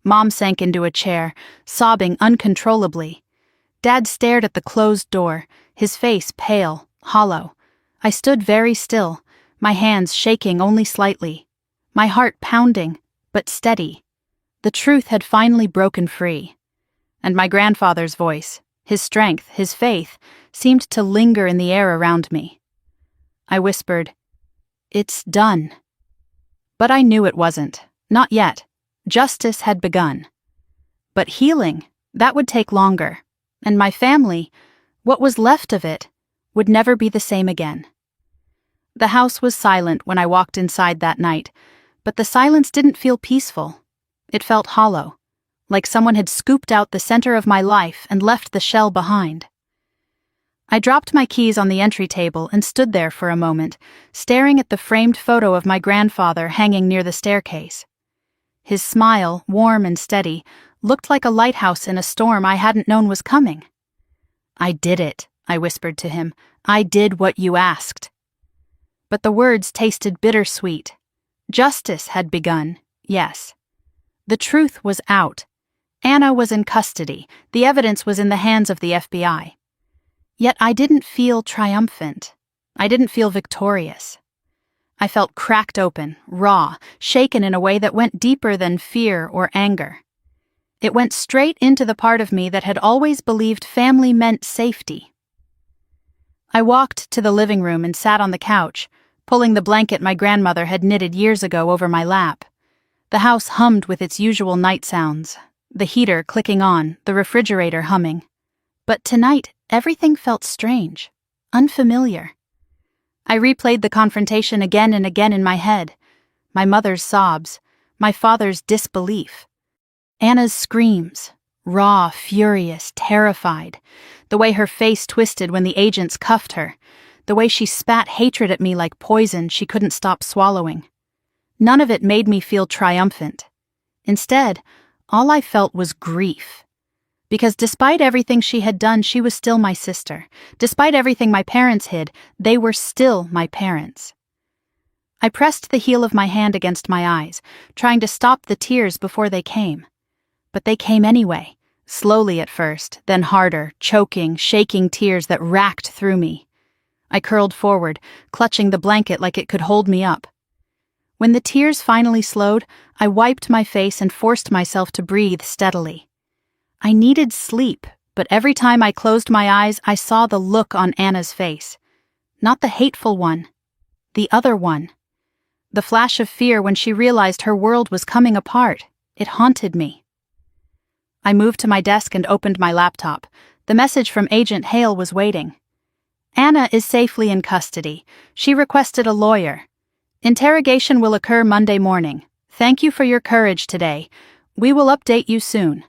Mom sank into a chair, sobbing uncontrollably. Dad stared at the closed door, his face pale, hollow. I stood very still, my hands shaking only slightly, my heart pounding, but steady. The truth had finally broken free. And my grandfather's voice, his strength, his faith, seemed to linger in the air around me. I whispered, "It's done." But I knew it wasn't. Not yet. Justice had begun. But healing, that would take longer. And my family, what was left of it, would never be the same again. The house was silent when I walked inside that night, but the silence didn't feel peaceful. It felt hollow, like someone had scooped out the center of my life and left the shell behind. I dropped my keys on the entry table and stood there for a moment, staring at the framed photo of my grandfather hanging near the staircase. His smile, warm and steady, looked like a lighthouse in a storm I hadn't known was coming. "I did it," I whispered to him. "I did what you asked." But the words tasted bittersweet. Justice had begun, yes. The truth was out. Anna was in custody. The evidence was in the hands of the FBI. Yet I didn't feel triumphant. I didn't feel victorious. I felt cracked open, raw, shaken in a way that went deeper than fear or anger. It went straight into the part of me that had always believed family meant safety. I walked to the living room and sat on the couch, pulling the blanket my grandmother had knitted years ago over my lap. The house hummed with its usual night sounds, the heater clicking on, the refrigerator humming. But tonight, everything felt strange, unfamiliar. I replayed the confrontation again and again in my head. My mother's sobs, my father's disbelief. Anna's screams, raw, furious, terrified. The way her face twisted when the agents cuffed her. The way she spat hatred at me like poison she couldn't stop swallowing. None of it made me feel triumphant. Instead, all I felt was grief. Because despite everything she had done, she was still my sister. Despite everything my parents hid, they were still my parents. I pressed the heel of my hand against my eyes, trying to stop the tears before they came. But they came anyway, slowly at first, then harder, choking, shaking tears that racked through me. I curled forward, clutching the blanket like it could hold me up. When the tears finally slowed, I wiped my face and forced myself to breathe steadily. I needed sleep, but every time I closed my eyes, I saw the look on Anna's face. Not the hateful one, the other one. The flash of fear when she realized her world was coming apart. It haunted me. I moved to my desk and opened my laptop. The message from Agent Hale was waiting. "Anna is safely in custody. She requested a lawyer. Interrogation will occur Monday morning. Thank you for your courage today. We will update you soon."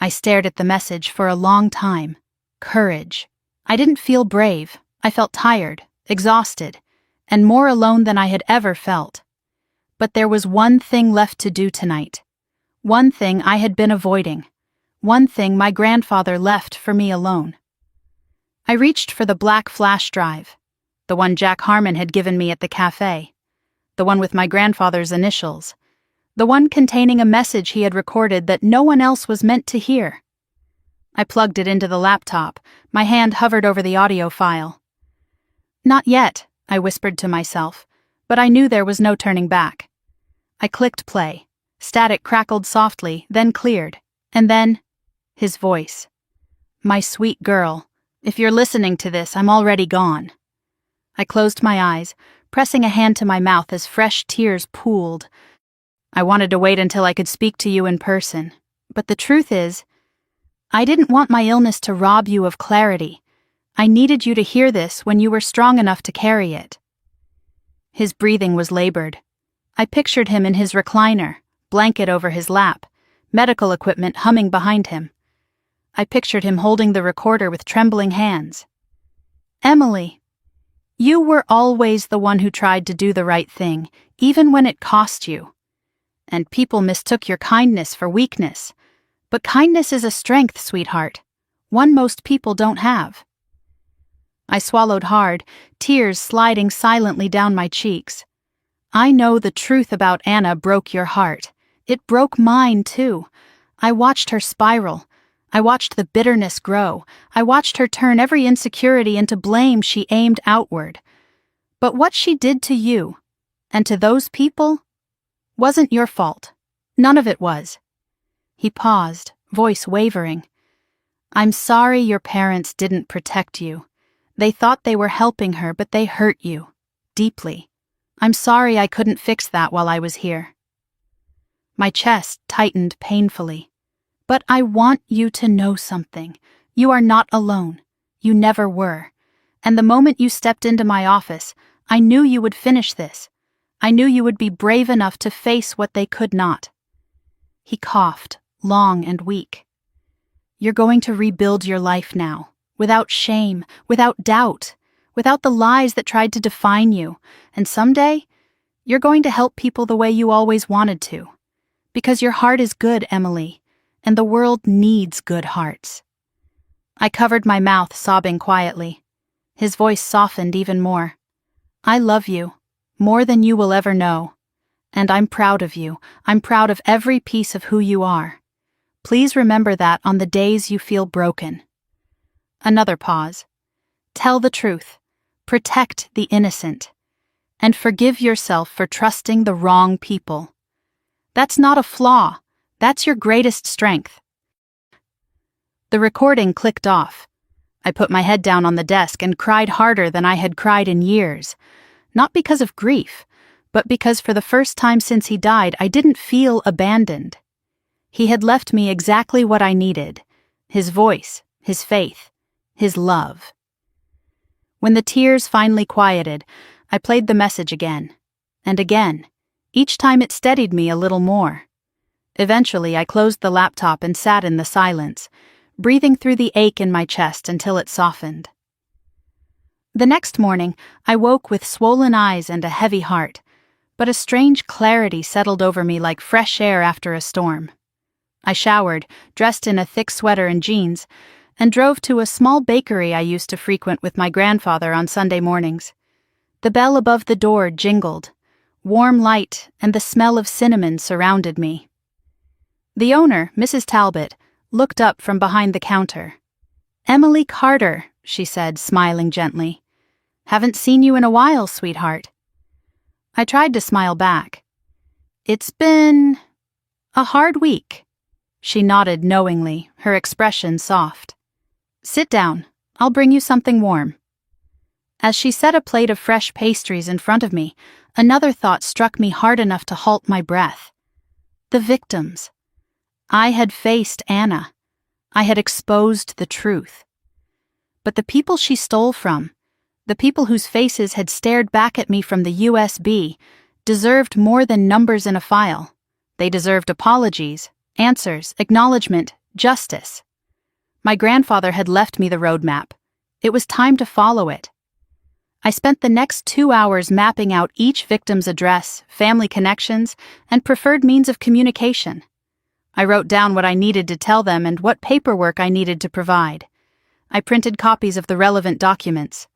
I stared at the message for a long time. Courage. I didn't feel brave. I felt tired, exhausted, and more alone than I had ever felt. But there was one thing left to do tonight. One thing I had been avoiding. One thing my grandfather left for me alone. I reached for the black flash drive, the one Jack Harmon had given me at the cafe, the one with my grandfather's initials, the one containing a message he had recorded that no one else was meant to hear. I plugged it into the laptop. My hand hovered over the audio file. "Not yet," I whispered to myself, but I knew there was no turning back. I clicked play. Static crackled softly, then cleared, and then his voice. "My sweet girl, if you're listening to this, I'm already gone." I closed my eyes, pressing a hand to my mouth as fresh tears pooled. I wanted to wait until I could speak to you in person, but the truth is, I didn't want my illness to rob you of clarity. I needed you to hear this when you were strong enough to carry it. His breathing was labored. I pictured him in his recliner, blanket over his lap, medical equipment humming behind him. I pictured him holding the recorder with trembling hands. "Emily, you were always the one who tried to do the right thing, even when it cost you. And people mistook your kindness for weakness. But kindness is a strength, sweetheart, one most people don't have." I swallowed hard, tears sliding silently down my cheeks. I know the truth about Anna broke your heart. It broke mine, too. I watched her spiral. I watched the bitterness grow. I watched her turn every insecurity into blame she aimed outward. But what she did to you, and to those people, wasn't your fault. None of it was. He paused, voice wavering. I'm sorry your parents didn't protect you. They thought they were helping her, but they hurt you. Deeply. I'm sorry I couldn't fix that while I was here. My chest tightened painfully. But I want you to know something. You are not alone. You never were. And the moment you stepped into my office, I knew you would finish this. I knew you would be brave enough to face what they could not. He coughed, long and weak. You're going to rebuild your life now, without shame, without doubt, without the lies that tried to define you, and someday, you're going to help people the way you always wanted to. Because your heart is good, Emily, and the world needs good hearts. I covered my mouth, sobbing quietly. His voice softened even more. I love you, more than you will ever know. And I'm proud of you. I'm proud of every piece of who you are. Please remember that on the days you feel broken. Another pause. Tell the truth. Protect the innocent. And forgive yourself for trusting the wrong people. That's not a flaw. That's your greatest strength. The recording clicked off. I put my head down on the desk and cried harder than I had cried in years. Not because of grief, but because for the first time since he died, I didn't feel abandoned. He had left me exactly what I needed. His voice, his faith, his love. When the tears finally quieted, I played the message again. And again. Each time it steadied me a little more. Eventually, I closed the laptop and sat in the silence, breathing through the ache in my chest until it softened. The next morning, I woke with swollen eyes and a heavy heart, but a strange clarity settled over me like fresh air after a storm. I showered, dressed in a thick sweater and jeans, and drove to a small bakery I used to frequent with my grandfather on Sunday mornings. The bell above the door jingled. Warm light and the smell of cinnamon surrounded me. The owner, Mrs. Talbot, looked up from behind the counter. Emily Carter, she said, smiling gently. Haven't seen you in a while, sweetheart. I tried to smile back. It's been a hard week. She nodded knowingly, her expression soft. Sit down. I'll bring you something warm. As she set a plate of fresh pastries in front of me, another thought struck me hard enough to halt my breath. The victims. I had faced Anna. I had exposed the truth. But the people she stole from, the people whose faces had stared back at me from the USB, deserved more than numbers in a file. They deserved apologies, answers, acknowledgement, justice. My grandfather had left me the roadmap. It was time to follow it. I spent the next 2 hours mapping out each victim's address, family connections, and preferred means of communication. I wrote down what I needed to tell them and what paperwork I needed to provide. I printed copies of the relevant documents.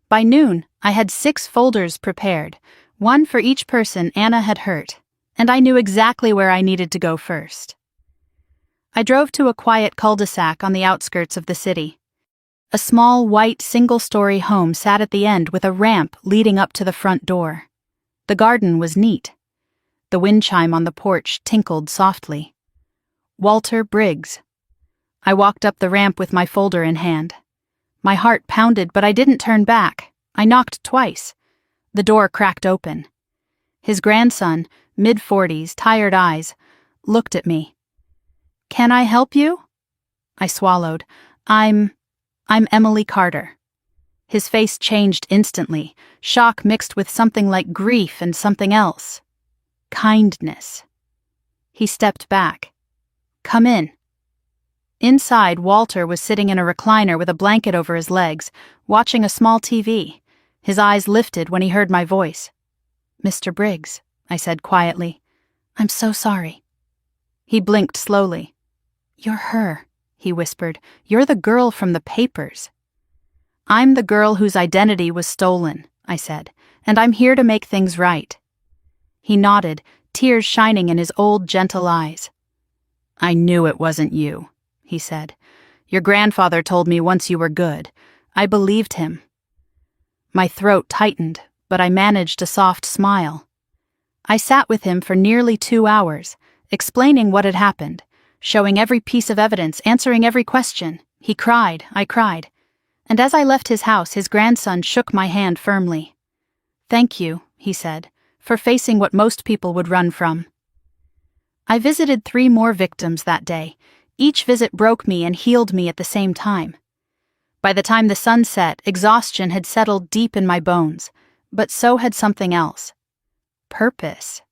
By noon, I had 6 folders prepared, one for each person Anna had hurt, and I knew exactly where I needed to go first. I drove to a quiet cul-de-sac on the outskirts of the city. A small, white, single-story home sat at the end with a ramp leading up to the front door. The garden was neat. The wind chime on the porch tinkled softly. Walter Briggs. I walked up the ramp with my folder in hand. My heart pounded, but I didn't turn back. I knocked twice. The door cracked open. His grandson, mid-40s, tired eyes, looked at me. Can I help you? I swallowed. I'm Emily Carter. His face changed instantly, shock mixed with something like grief and something else. Kindness. He stepped back. Come in. Inside, Walter was sitting in a recliner with a blanket over his legs, watching a small TV. His eyes lifted when he heard my voice. Mr. Briggs, I said quietly. I'm so sorry. He blinked slowly. You're her, he whispered. You're the girl from the papers. I'm the girl whose identity was stolen, I said, and I'm here to make things right. He nodded, tears shining in his old, gentle eyes. I knew it wasn't you. he said. "Your grandfather told me once you were good. I believed him." My throat tightened, but I managed a soft smile. I sat with him for nearly 2 hours, explaining what had happened, showing every piece of evidence, answering every question. He cried, I cried. And as I left his house, his grandson shook my hand firmly. "Thank you," he said, "for facing what most people would run from." I visited 3 more victims that day. Each visit broke me and healed me at the same time. By the time the sun set, exhaustion had settled deep in my bones, but so had something else. Purpose.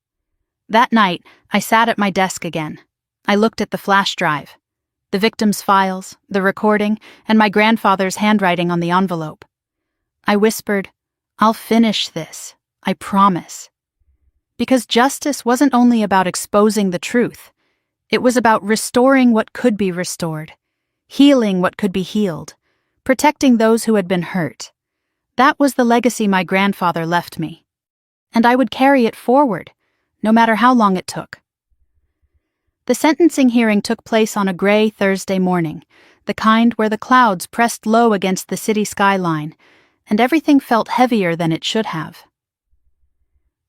That night, I sat at my desk again. I looked at the flash drive, the victims' files, the recording, and my grandfather's handwriting on the envelope. I whispered, "I'll finish this, I promise." Because justice wasn't only about exposing the truth. It was about restoring what could be restored, healing what could be healed, protecting those who had been hurt. That was the legacy my grandfather left me. And I would carry it forward, no matter how long it took. The sentencing hearing took place on a gray Thursday morning, the kind where the clouds pressed low against the city skyline, and everything felt heavier than it should have.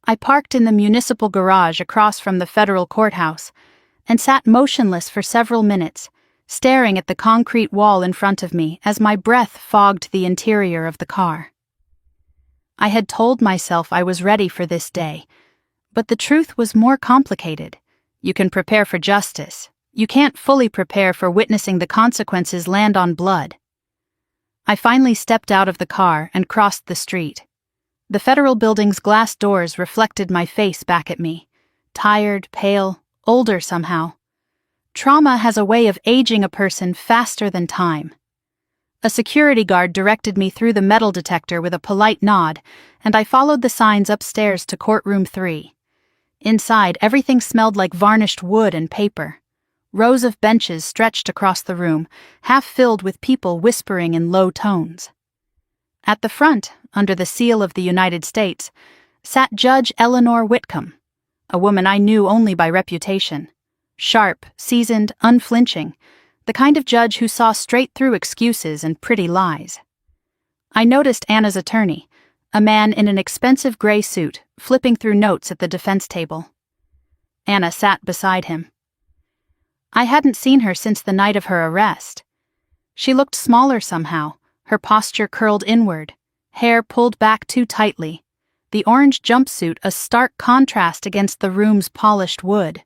I parked in the municipal garage across from the federal courthouse and sat motionless for several minutes, staring at the concrete wall in front of me as my breath fogged the interior of the car. I had told myself I was ready for this day, but the truth was more complicated. You can prepare for justice. You can't fully prepare for witnessing the consequences land on blood. I finally stepped out of the car and crossed the street. The federal building's glass doors reflected my face back at me, tired, pale, older somehow. Trauma has a way of aging a person faster than time. A security guard directed me through the metal detector with a polite nod, and I followed the signs upstairs to courtroom 3. Inside, everything smelled like varnished wood and paper. Rows of benches stretched across the room, half filled with people whispering in low tones. At the front, under the seal of the United States, sat Judge Eleanor Whitcomb, a woman I knew only by reputation. Sharp, seasoned, unflinching, the kind of judge who saw straight through excuses and pretty lies. I noticed Anna's attorney, a man in an expensive gray suit, flipping through notes at the defense table. Anna sat beside him. I hadn't seen her since the night of her arrest. She looked smaller somehow, her posture curled inward, hair pulled back too tightly, the orange jumpsuit a stark contrast against the room's polished wood.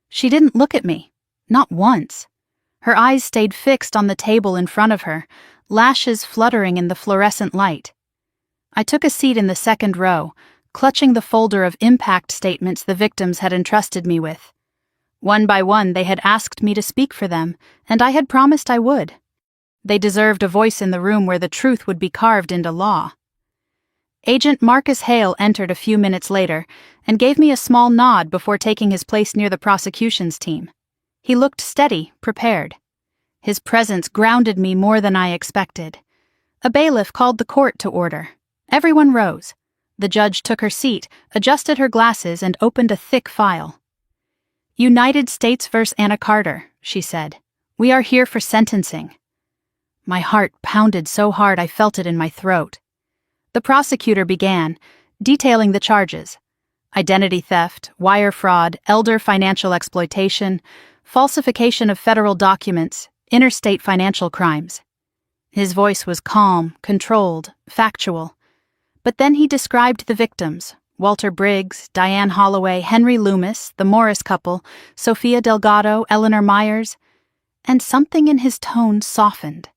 She didn't look at me, not once. Her eyes stayed fixed on the table in front of her, lashes fluttering in the fluorescent light. I took a seat in the second row, clutching the folder of impact statements the victims had entrusted me with. One by one, they had asked me to speak for them, and I had promised I would. They deserved a voice in the room where the truth would be carved into law. Agent Marcus Hale entered a few minutes later and gave me a small nod before taking his place near the prosecution's team. He looked steady, prepared. His presence grounded me more than I expected. A bailiff called the court to order. Everyone rose. The judge took her seat, adjusted her glasses, and opened a thick file. "United States v. Anna Carter," she said. "We are here for sentencing." My heart pounded so hard I felt it in my throat. The prosecutor began, detailing the charges: identity theft, wire fraud, elder financial exploitation, falsification of federal documents, interstate financial crimes. His voice was calm, controlled, factual. But then he described the victims: Walter Briggs, Diane Holloway, Henry Loomis, the Morris couple, Sophia Delgado, Eleanor Myers, and something in his tone softened.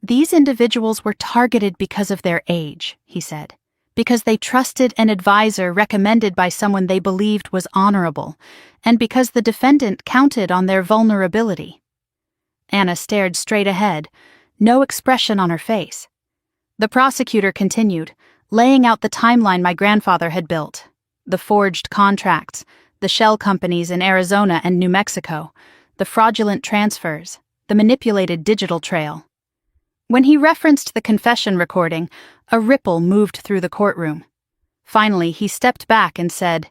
"These individuals were targeted because of their age," he said, "because they trusted an advisor recommended by someone they believed was honorable, and because the defendant counted on their vulnerability." Anna stared straight ahead, no expression on her face. The prosecutor continued, laying out the timeline my grandfather had built: the forged contracts, the shell companies in Arizona and New Mexico, the fraudulent transfers, the manipulated digital trail. When he referenced the confession recording, a ripple moved through the courtroom. Finally, he stepped back and said,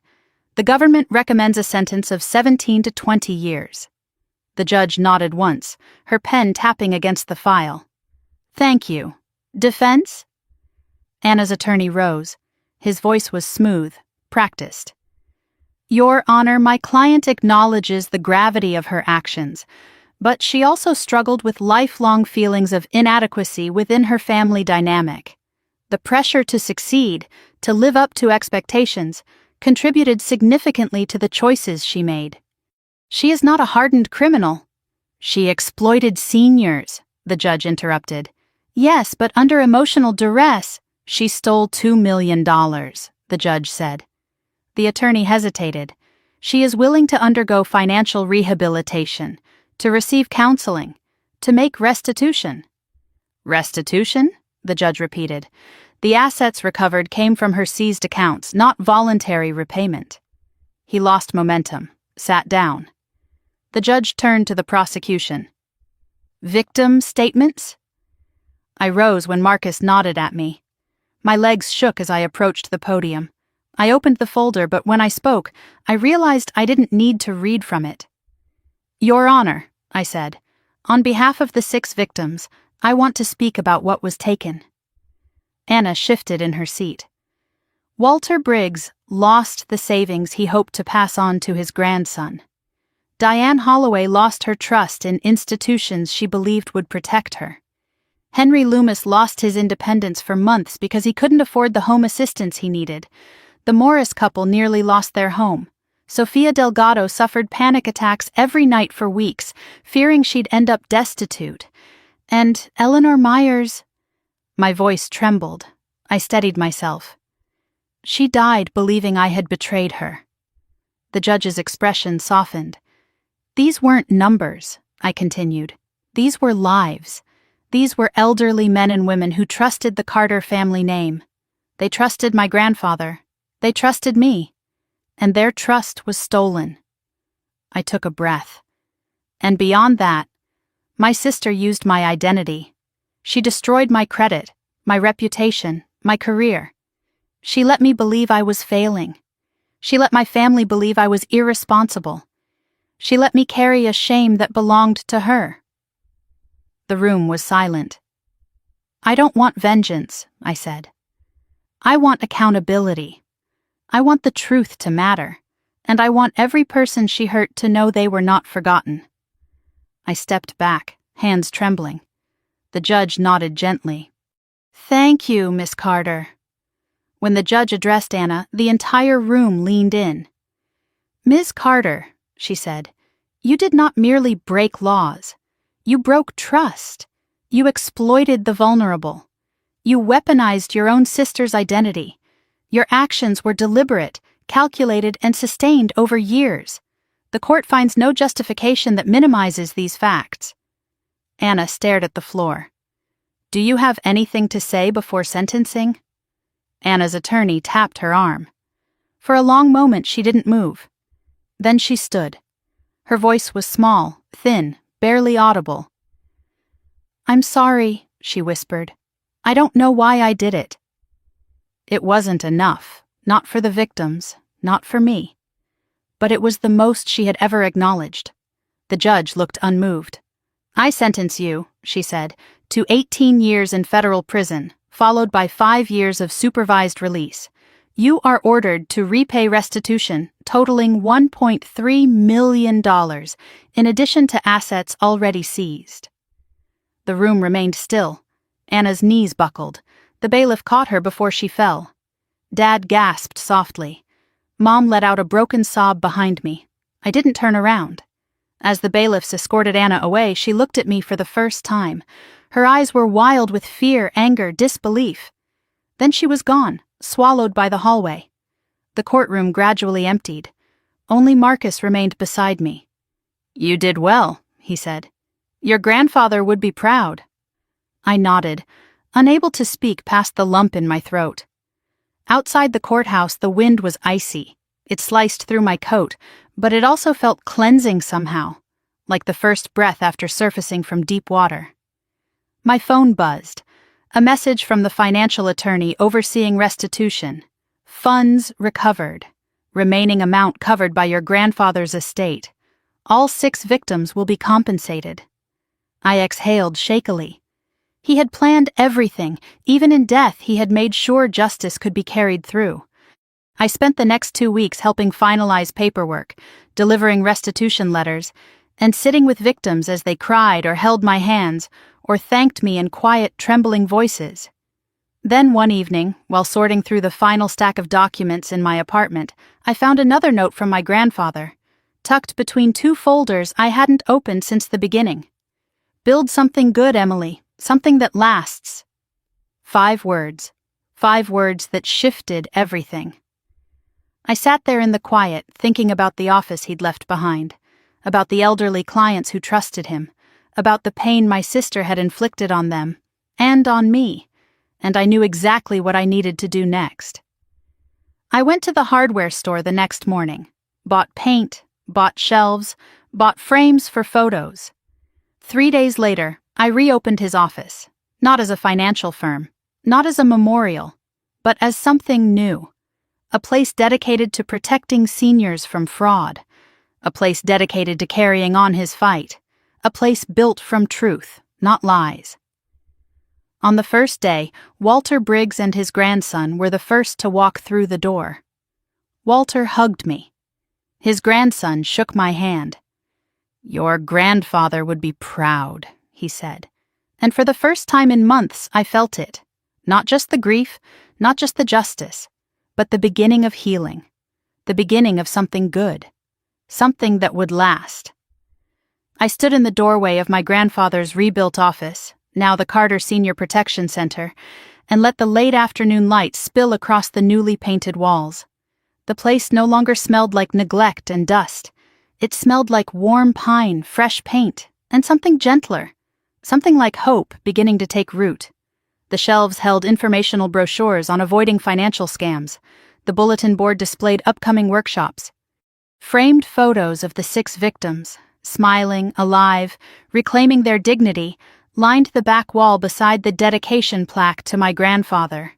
"The government recommends a sentence of 17 to 20 years. The judge nodded once, her pen tapping against the file. Thank you. Defense? Anna's attorney rose. His voice was smooth, practiced. Your Honor, my client acknowledges the gravity of her actions, but she also struggled with lifelong feelings of inadequacy within her family dynamic. The pressure to succeed, to live up to expectations, contributed significantly to the choices she made. She is not a hardened criminal. She exploited seniors, the judge interrupted. Yes, but under emotional duress, she stole $2 million, the judge said. The attorney hesitated. She is willing to undergo financial rehabilitation, to receive counseling, to make restitution. Restitution? The judge repeated. The assets recovered came from her seized accounts, not voluntary repayment. He lost momentum, sat down. The judge turned to the prosecution. Victim statements? I rose when Marcus nodded at me. My legs shook as I approached the podium. I opened the folder, but when I spoke, I realized I didn't need to read from it. Your Honor, I said, on behalf of the 6 victims, I want to speak about what was taken. Anna shifted in her seat. Walter Briggs lost the savings he hoped to pass on to his grandson. Diane Holloway lost her trust in institutions she believed would protect her. Henry Loomis lost his independence for months because he couldn't afford the home assistance he needed. The Morris couple nearly lost their home. Sofia Delgado suffered panic attacks every night for weeks, fearing she'd end up destitute. And Eleanor Myers... My voice trembled. I steadied myself. She died believing I had betrayed her. The judge's expression softened. These weren't numbers, I continued. These were lives. These were elderly men and women who trusted the Carter family name. They trusted my grandfather. They trusted me. And their trust was stolen. I took a breath. And beyond that, my sister used my identity. She destroyed my credit, my reputation, my career. She let me believe I was failing. She let my family believe I was irresponsible. She let me carry a shame that belonged to her. The room was silent. I don't want vengeance, I said. I want accountability. I want the truth to matter, and I want every person she hurt to know they were not forgotten. I stepped back, hands trembling. The judge nodded gently. Thank you, Miss Carter. When the judge addressed Anna, the entire room leaned in. Ms. Carter, she said, you did not merely break laws. You broke trust. You exploited the vulnerable. You weaponized your own sister's identity. Your actions were deliberate, calculated, and sustained over years. The court finds no justification that minimizes these facts. Anna stared at the floor. Do you have anything to say before sentencing? Anna's attorney tapped her arm. For a long moment she didn't move. Then she stood. Her voice was small, thin, barely audible. I'm sorry, she whispered. I don't know why I did it. It wasn't enough, not for the victims, not for me. But it was the most she had ever acknowledged. The judge looked unmoved. I sentence you, she said, to 18 years in federal prison, followed by 5 years of supervised release. You are ordered to repay restitution totaling $1.3 million, in addition to assets already seized. The room remained still. Anna's knees buckled. The bailiff caught her before she fell. Dad gasped softly. Mom let out a broken sob behind me. I didn't turn around. As the bailiffs escorted Anna away, she looked at me for the first time. Her eyes were wild with fear, anger, disbelief. Then she was gone, swallowed by the hallway. The courtroom gradually emptied. Only Marcus remained beside me. You did well, he said. Your grandfather would be proud. I nodded, unable to speak past the lump in my throat. Outside the courthouse, the wind was icy. It sliced through my coat, but it also felt cleansing somehow, like the first breath after surfacing from deep water. My phone buzzed. A message from the financial attorney overseeing restitution. Funds recovered. Remaining amount covered by your grandfather's estate. All 6 victims will be compensated. I exhaled shakily. He had planned everything. Even in death, he had made sure justice could be carried through. I spent the next 2 weeks helping finalize paperwork, delivering restitution letters, and sitting with victims as they cried or held my hands or thanked me in quiet, trembling voices. Then one evening, while sorting through the final stack of documents in my apartment, I found another note from my grandfather, tucked between 2 folders I hadn't opened since the beginning. "Build something good, Emily, something that lasts." 5 words. 5 words that shifted everything. I sat there in the quiet, thinking about the office he'd left behind, about the elderly clients who trusted him, about the pain my sister had inflicted on them, and on me, and I knew exactly what I needed to do next. I went to the hardware store the next morning, bought paint, bought shelves, bought frames for photos. 3 days later, I reopened his office, not as a financial firm, not as a memorial, but as something new. A place dedicated to protecting seniors from fraud. A place dedicated to carrying on his fight. A place built from truth, not lies. On the first day, Walter Briggs and his grandson were the first to walk through the door. Walter hugged me. His grandson shook my hand. "Your grandfather would be proud," he said. And for the first time in months, I felt it. Not just the grief, not just the justice, but the beginning of healing. The beginning of something good. Something that would last. I stood in the doorway of my grandfather's rebuilt office, now the Carter Senior Protection Center, and let the late afternoon light spill across the newly painted walls. The place no longer smelled like neglect and dust. It smelled like warm pine, fresh paint, and something gentler, something like hope beginning to take root. The shelves held informational brochures on avoiding financial scams. The bulletin board displayed upcoming workshops. Framed photos of the 6 victims, smiling, alive, reclaiming their dignity, lined the back wall beside the dedication plaque to my grandfather.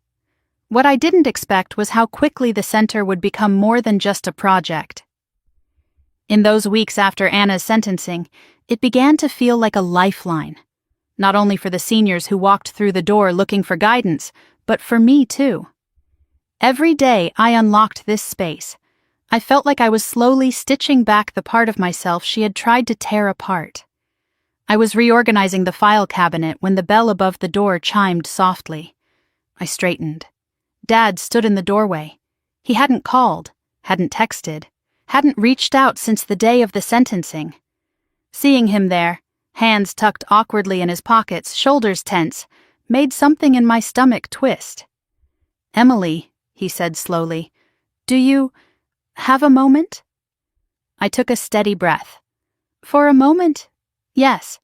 What I didn't expect was how quickly the center would become more than just a project. In those weeks after Anna's sentencing, it began to feel like a lifeline. Not only for the seniors who walked through the door looking for guidance, but for me too. Every day I unlocked this space, I felt like I was slowly stitching back the part of myself she had tried to tear apart. I was reorganizing the file cabinet when the bell above the door chimed softly. I straightened. Dad stood in the doorway. He hadn't called, hadn't texted, hadn't reached out since the day of the sentencing. Seeing him there, hands tucked awkwardly in his pockets, shoulders tense, made something in my stomach twist. "Emily," he said slowly, "do you have a moment?" I took a steady breath. "For a moment, yes."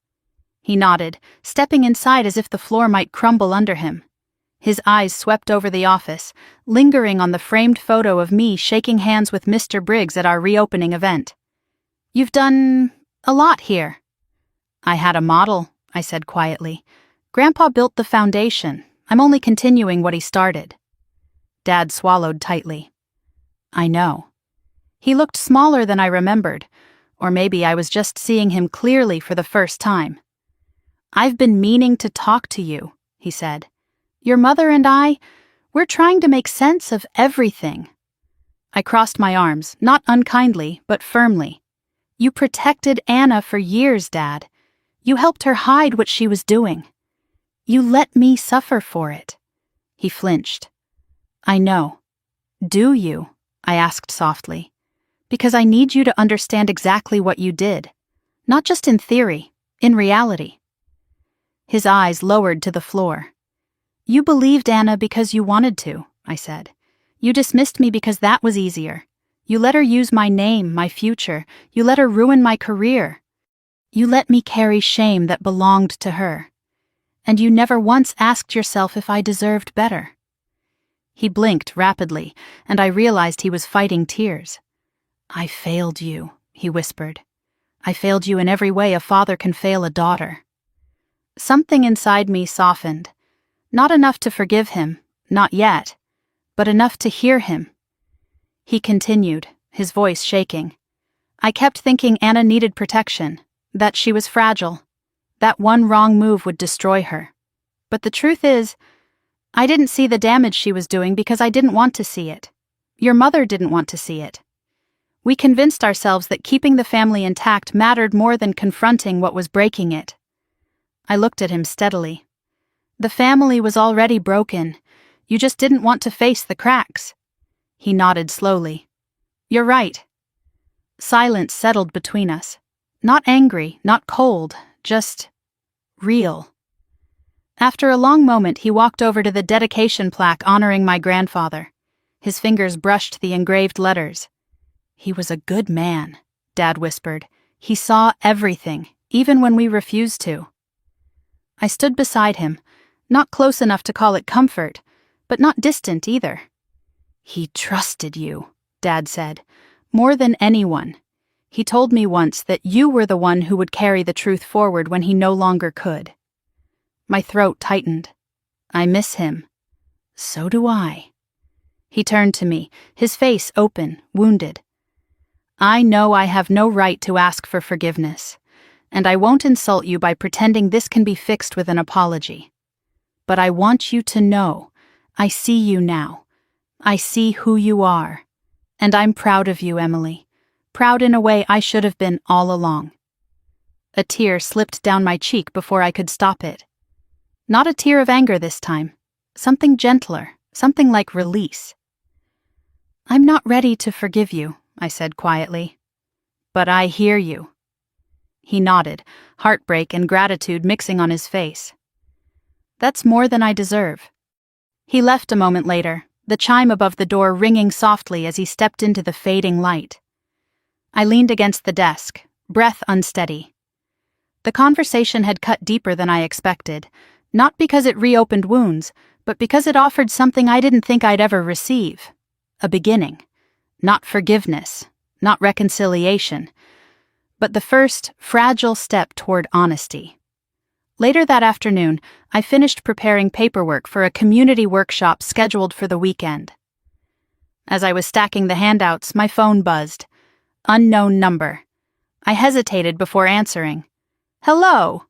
He nodded, stepping inside as if the floor might crumble under him. His eyes swept over the office, lingering on the framed photo of me shaking hands with Mr. Briggs at our reopening event. "You've done a lot here." "I had a model," I said quietly. "Grandpa built the foundation. I'm only continuing what he started." Dad swallowed tightly. "I know." He looked smaller than I remembered, or maybe I was just seeing him clearly for the first time. "I've been meaning to talk to you," he said. "Your mother and we're trying to make sense of everything." I crossed my arms, not unkindly, but firmly. "You protected Anna for years, Dad. You helped her hide what she was doing. You let me suffer for it." He flinched. "I know. Do you?" I asked softly. "Because I need you to understand exactly what you did. Not just in theory, in reality." His eyes lowered to the floor. "You believed Anna because you wanted to," I said. "You dismissed me because that was easier. You let her use my name, my future. You let her ruin my career. You let me carry shame that belonged to her. And you never once asked yourself if I deserved better." He blinked rapidly, and I realized he was fighting tears. "I failed you," he whispered. "I failed you in every way a father can fail a daughter." Something inside me softened. Not enough to forgive him, not yet, but enough to hear him. He continued, his voice shaking. I kept thinking Anna needed protection, that she was fragile, that one wrong move would destroy her. But the truth is, I didn't see the damage she was doing because I didn't want to see it. Your mother didn't want to see it. We convinced ourselves that keeping the family intact mattered more than confronting what was breaking it. I looked at him steadily. The family was already broken. You just didn't want to face the cracks. He nodded slowly. You're right. Silence settled between us. Not angry, not cold, just real. After a long moment, he walked over to the dedication plaque honoring my grandfather. His fingers brushed the engraved letters. He was a good man, Dad whispered. He saw everything, even when we refused to. I stood beside him, not close enough to call it comfort, but not distant either. He trusted you, Dad said, more than anyone. He told me once that you were the one who would carry the truth forward when he no longer could. My throat tightened. I miss him. So do I. He turned to me, his face open, wounded. I know I have no right to ask for forgiveness, and I won't insult you by pretending this can be fixed with an apology. But I want you to know, I see you now. I see who you are. And I'm proud of you, Emily. Proud in a way I should have been all along. A tear slipped down my cheek before I could stop it. Not a tear of anger this time. Something gentler, something like release. I'm not ready to forgive you, I said quietly. But I hear you. He nodded, heartbreak and gratitude mixing on his face. That's more than I deserve. He left a moment later, the chime above the door ringing softly as he stepped into the fading light. I leaned against the desk, breath unsteady. The conversation had cut deeper than I expected, not because it reopened wounds, but because it offered something I didn't think I'd ever receive. A beginning. Not forgiveness, not reconciliation, but the first, fragile step toward honesty. Later that afternoon, I finished preparing paperwork for a community workshop scheduled for the weekend. As I was stacking the handouts, my phone buzzed. Unknown number. I hesitated before answering. Hello!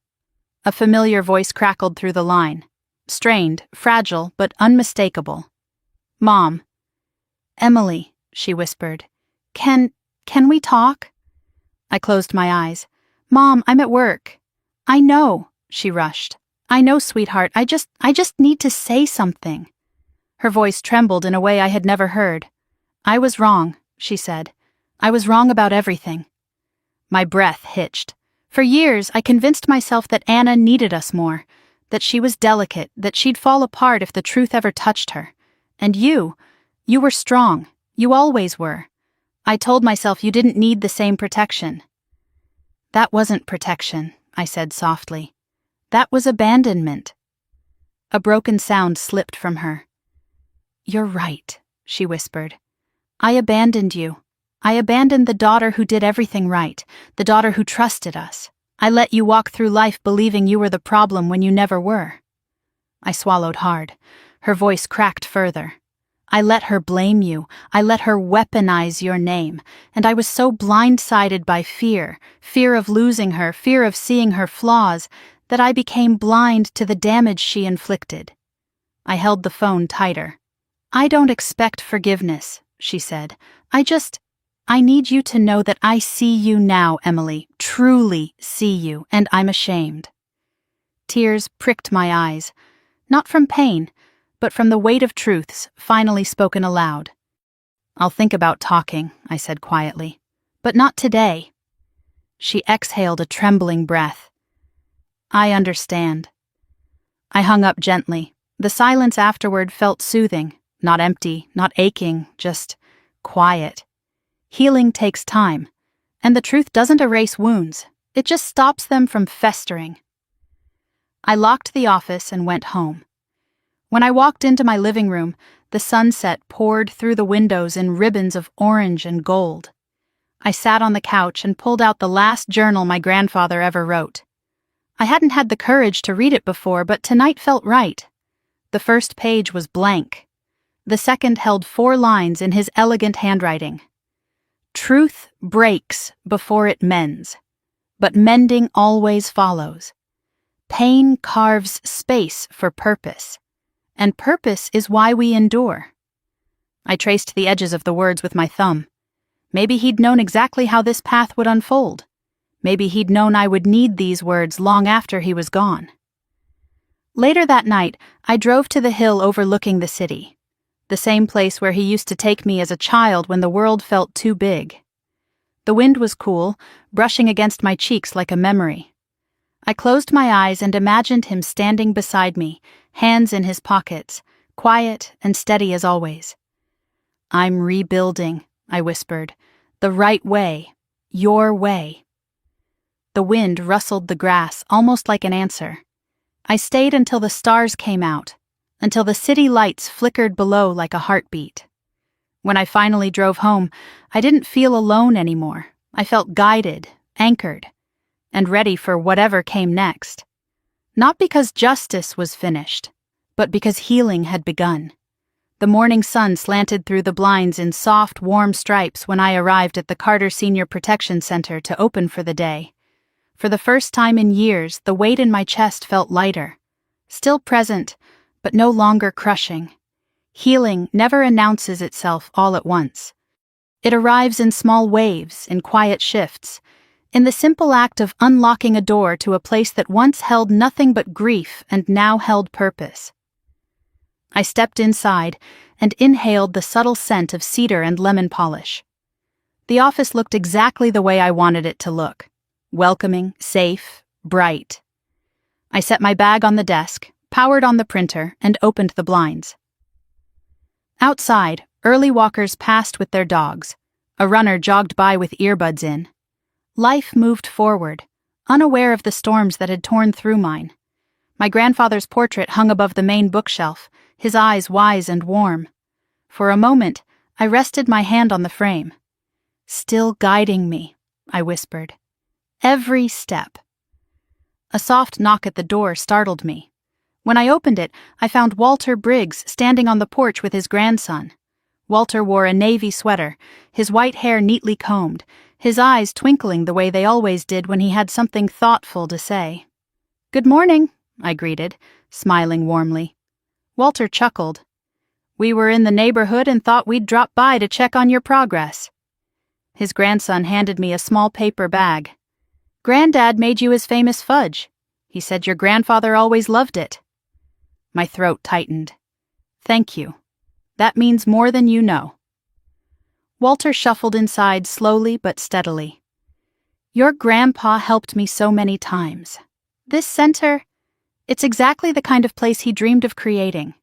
A familiar voice crackled through the line. Strained, fragile, but unmistakable. Mom. Emily, she whispered. Can we talk? I closed my eyes. Mom, I'm at work. I know, she rushed. I know, sweetheart. I just need to say something. Her voice trembled in a way I had never heard. I was wrong, she said. I was wrong about everything. My breath hitched. For years, I convinced myself that Anna needed us more, that she was delicate, that she'd fall apart if the truth ever touched her. And you were strong. You always were. I told myself you didn't need the same protection. That wasn't protection, I said softly. That was abandonment. A broken sound slipped from her. You're right, she whispered. I abandoned you. I abandoned the daughter who did everything right, the daughter who trusted us. I let you walk through life believing you were the problem when you never were. I swallowed hard. Her voice cracked further. I let her blame you. I let her weaponize your name. And I was so blindsided by fear of losing her, fear of seeing her flaws, that I became blind to the damage she inflicted. I held the phone tighter. I don't expect forgiveness, she said. I need you to know that I see you now, Emily, truly see you, and I'm ashamed. Tears pricked my eyes, not from pain, but from the weight of truths finally spoken aloud. I'll think about talking, I said quietly, but not today. She exhaled a trembling breath. I understand. I hung up gently. The silence afterward felt soothing, not empty, not aching, just quiet. Healing takes time, and the truth doesn't erase wounds. It just stops them from festering. I locked the office and went home. When I walked into my living room, the sunset poured through the windows in ribbons of orange and gold. I sat on the couch and pulled out the last journal my grandfather ever wrote. I hadn't had the courage to read it before, but tonight felt right. The first page was blank. The second held 4 lines in his elegant handwriting. Truth breaks before it mends, but mending always follows. Pain carves space for purpose, and purpose is why we endure. I traced the edges of the words with my thumb. Maybe he'd known exactly how this path would unfold. Maybe he'd known I would need these words long after he was gone. Later that night, I drove to the hill overlooking the city, the same place where he used to take me as a child when the world felt too big. The wind was cool, brushing against my cheeks like a memory. I closed my eyes and imagined him standing beside me, hands in his pockets, quiet and steady as always. "I'm rebuilding," I whispered. "The right way. Your way." The wind rustled the grass almost like an answer. I stayed until the stars came out, until the city lights flickered below like a heartbeat. When I finally drove home, I didn't feel alone anymore. I felt guided, anchored, and ready for whatever came next. Not because justice was finished, but because healing had begun. The morning sun slanted through the blinds in soft, warm stripes when I arrived at the Carter Senior Protection Center to open for the day. For the first time in years, the weight in my chest felt lighter, still present, but no longer crushing. Healing never announces itself all at once. It arrives in small waves, in quiet shifts, in the simple act of unlocking a door to a place that once held nothing but grief and now held purpose. I stepped inside and inhaled the subtle scent of cedar and lemon polish. The office looked exactly the way I wanted it to look. Welcoming, safe, bright. I set my bag on the desk, powered on the printer, and opened the blinds. Outside, early walkers passed with their dogs. A runner jogged by with earbuds in. Life moved forward, unaware of the storms that had torn through mine. My grandfather's portrait hung above the main bookshelf, his eyes wise and warm. For a moment, I rested my hand on the frame. "Still guiding me," I whispered. "Every step." A soft knock at the door startled me. When I opened it, I found Walter Briggs standing on the porch with his grandson. Walter wore a navy sweater, his white hair neatly combed, his eyes twinkling the way they always did when he had something thoughtful to say. "Good morning," I greeted, smiling warmly. Walter chuckled. "We were in the neighborhood and thought we'd drop by to check on your progress." His grandson handed me a small paper bag. "Granddad made you his famous fudge. He said your grandfather always loved it." My throat tightened. "Thank you. That means more than you know." Walter shuffled inside slowly but steadily. "Your grandpa helped me so many times. This center, it's exactly the kind of place he dreamed of creating."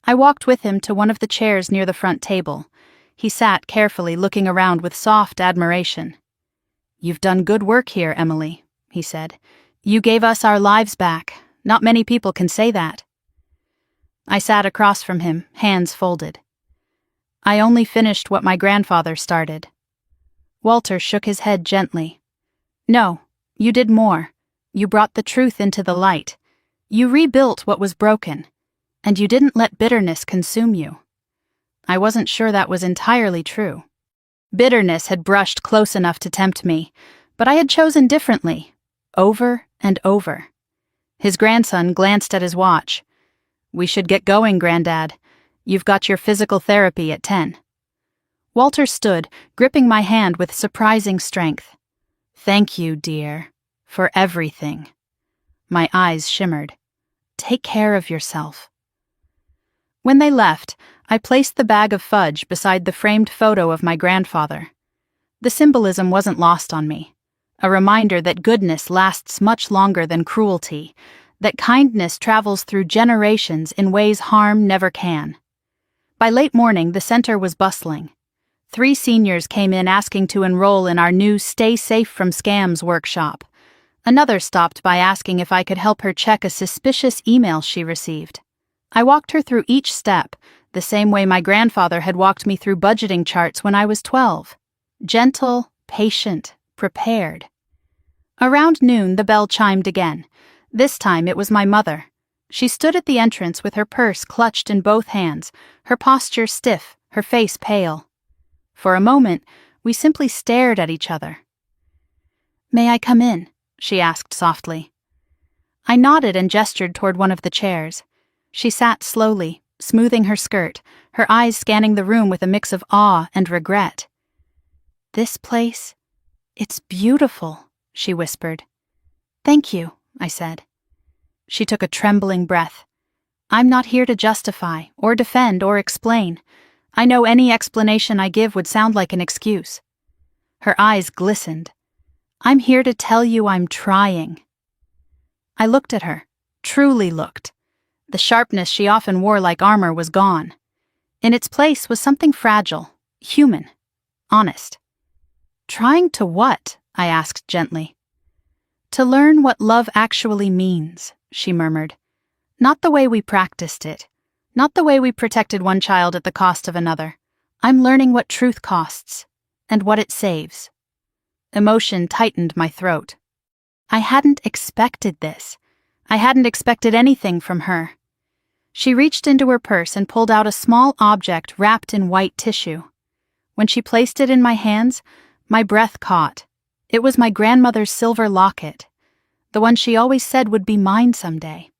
I walked with him to one of the chairs near the front table. He sat carefully, looking around with soft admiration. "You've done good work here, Emily," he said. "You gave us our lives back. Not many people can say that." I sat across from him, hands folded. "I only finished what my grandfather started." Walter shook his head gently. "No, you did more. You brought the truth into the light. You rebuilt what was broken. And you didn't let bitterness consume you." I wasn't sure that was entirely true. Bitterness had brushed close enough to tempt me, but I had chosen differently, over and over. His grandson glanced at his watch. "We should get going, Granddad. You've got your physical therapy at 10. Walter stood, gripping my hand with surprising strength. "Thank you, dear, for everything." My eyes shimmered. "Take care of yourself." When they left, I placed the bag of fudge beside the framed photo of my grandfather. The symbolism wasn't lost on me. A reminder that goodness lasts much longer than cruelty, that kindness travels through generations in ways harm never can. By late morning, the center was bustling. 3 seniors came in asking to enroll in our new Stay Safe from Scams workshop. Another stopped by asking if I could help her check a suspicious email she received. I walked her through each step, the same way my grandfather had walked me through budgeting charts when I was 12. Gentle, patient, prepared. Around noon, the bell chimed again. This time it was my mother. She stood at the entrance with her purse clutched in both hands, her posture stiff, her face pale. For a moment, We simply stared at each other. "May I come in?" she asked softly. I nodded and gestured toward one of the chairs. She sat slowly, smoothing her skirt, her eyes scanning the room with a mix of awe and regret. "This place? It's beautiful," she whispered. "Thank you," I said. She took a trembling breath. "I'm not here to justify, or defend, or explain. I know any explanation I give would sound like an excuse." Her eyes glistened. "I'm here to tell you I'm trying." I looked at her, truly looked. The sharpness she often wore like armor was gone. In its place was something fragile, human, honest. "Trying to what?" I asked gently. "To learn what love actually means," she murmured. "Not the way we practiced it. Not the way we protected one child at the cost of another. I'm learning what truth costs, and what it saves." Emotion tightened my throat. I hadn't expected this. I hadn't expected anything from her. She reached into her purse and pulled out a small object wrapped in white tissue. When she placed it in my hands, my breath caught. It was my grandmother's silver locket, the one she always said would be mine someday.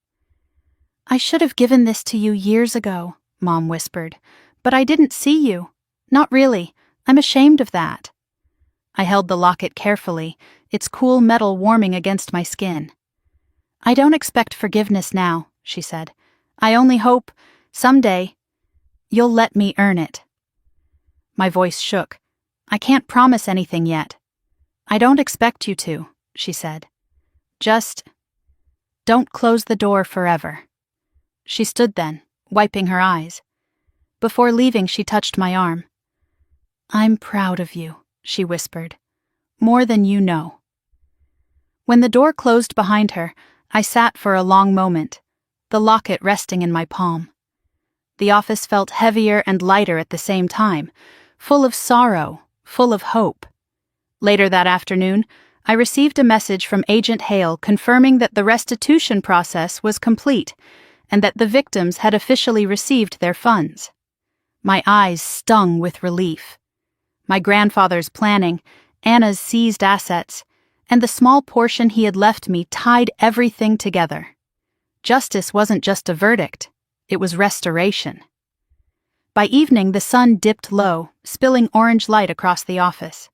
"I should have given this to you years ago," Mom whispered, "but I didn't see you. Not really. I'm ashamed of that." I held the locket carefully, its cool metal warming against my skin. "I don't expect forgiveness now," she said. "I only hope, someday, you'll let me earn it." My voice shook. "I can't promise anything yet." "I don't expect you to," she said. "Just don't close the door forever." She stood then, wiping her eyes. Before leaving, she touched my arm. "I'm proud of you," she whispered. "More than you know." When the door closed behind her, I sat for a long moment, the locket resting in my palm. The office felt heavier and lighter at the same time, full of sorrow, full of hope. Later that afternoon, I received a message from Agent Hale confirming that the restitution process was complete and that the victims had officially received their funds. My eyes stung with relief. My grandfather's planning, Anna's seized assets, and the small portion he had left me tied everything together. Justice wasn't just a verdict, it was restoration. By evening, the sun dipped low, spilling orange light across the office.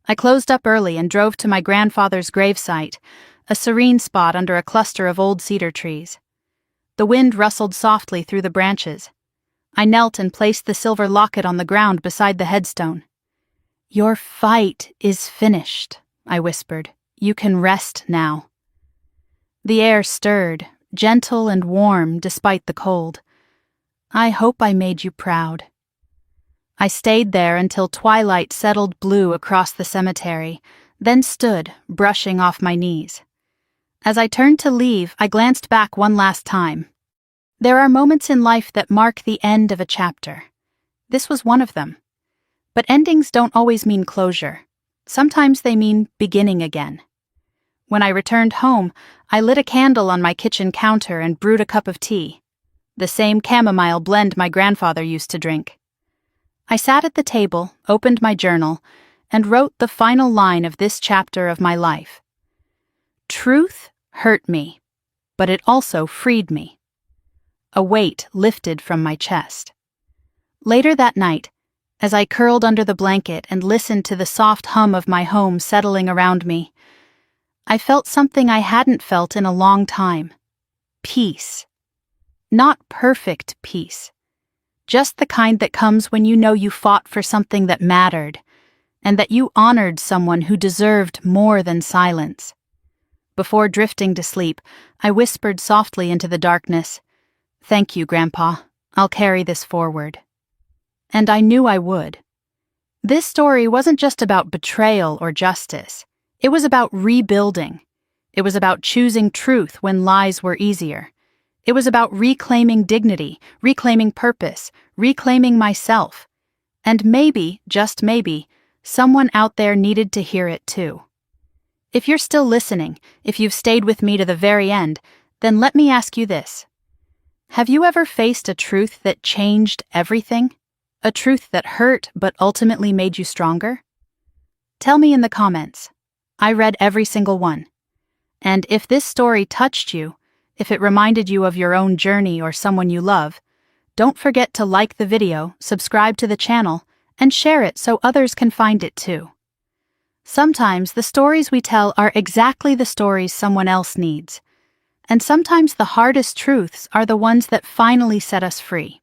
I closed up early and drove to my grandfather's gravesite, a serene spot under a cluster of old cedar trees. The wind rustled softly through the branches. I knelt and placed the silver locket on the ground beside the headstone. "Your fight is finished," I whispered. "You can rest now." The air stirred, gentle and warm despite the cold. "I hope I made you proud." I stayed there until twilight settled blue across the cemetery, then stood, brushing off my knees. As I turned to leave, I glanced back one last time. There are moments in life that mark the end of a chapter. This was one of them. But endings don't always mean closure. Sometimes they mean beginning again. When I returned home, I lit a candle on my kitchen counter and brewed a cup of tea, the same chamomile blend my grandfather used to drink. I sat at the table, opened my journal, and wrote the final line of this chapter of my life. Truth hurt me, but it also freed me. A weight lifted from my chest. Later that night, as I curled under the blanket and listened to the soft hum of my home settling around me, I felt something I hadn't felt in a long time. Peace. Not perfect peace. Just the kind that comes when you know you fought for something that mattered, and that you honored someone who deserved more than silence. Before drifting to sleep, I whispered softly into the darkness, "Thank you, Grandpa. I'll carry this forward." And I knew I would. This story wasn't just about betrayal or justice. It was about rebuilding. It was about choosing truth when lies were easier. It was about reclaiming dignity, reclaiming purpose, reclaiming myself. And maybe, just maybe, someone out there needed to hear it too. If you're still listening, if you've stayed with me to the very end, then let me ask you this. Have you ever faced a truth that changed everything? A truth that hurt but ultimately made you stronger? Tell me in the comments. I read every single one. And if this story touched you, if it reminded you of your own journey or someone you love, don't forget to like the video, subscribe to the channel, and share it so others can find it too. Sometimes the stories we tell are exactly the stories someone else needs. And sometimes the hardest truths are the ones that finally set us free.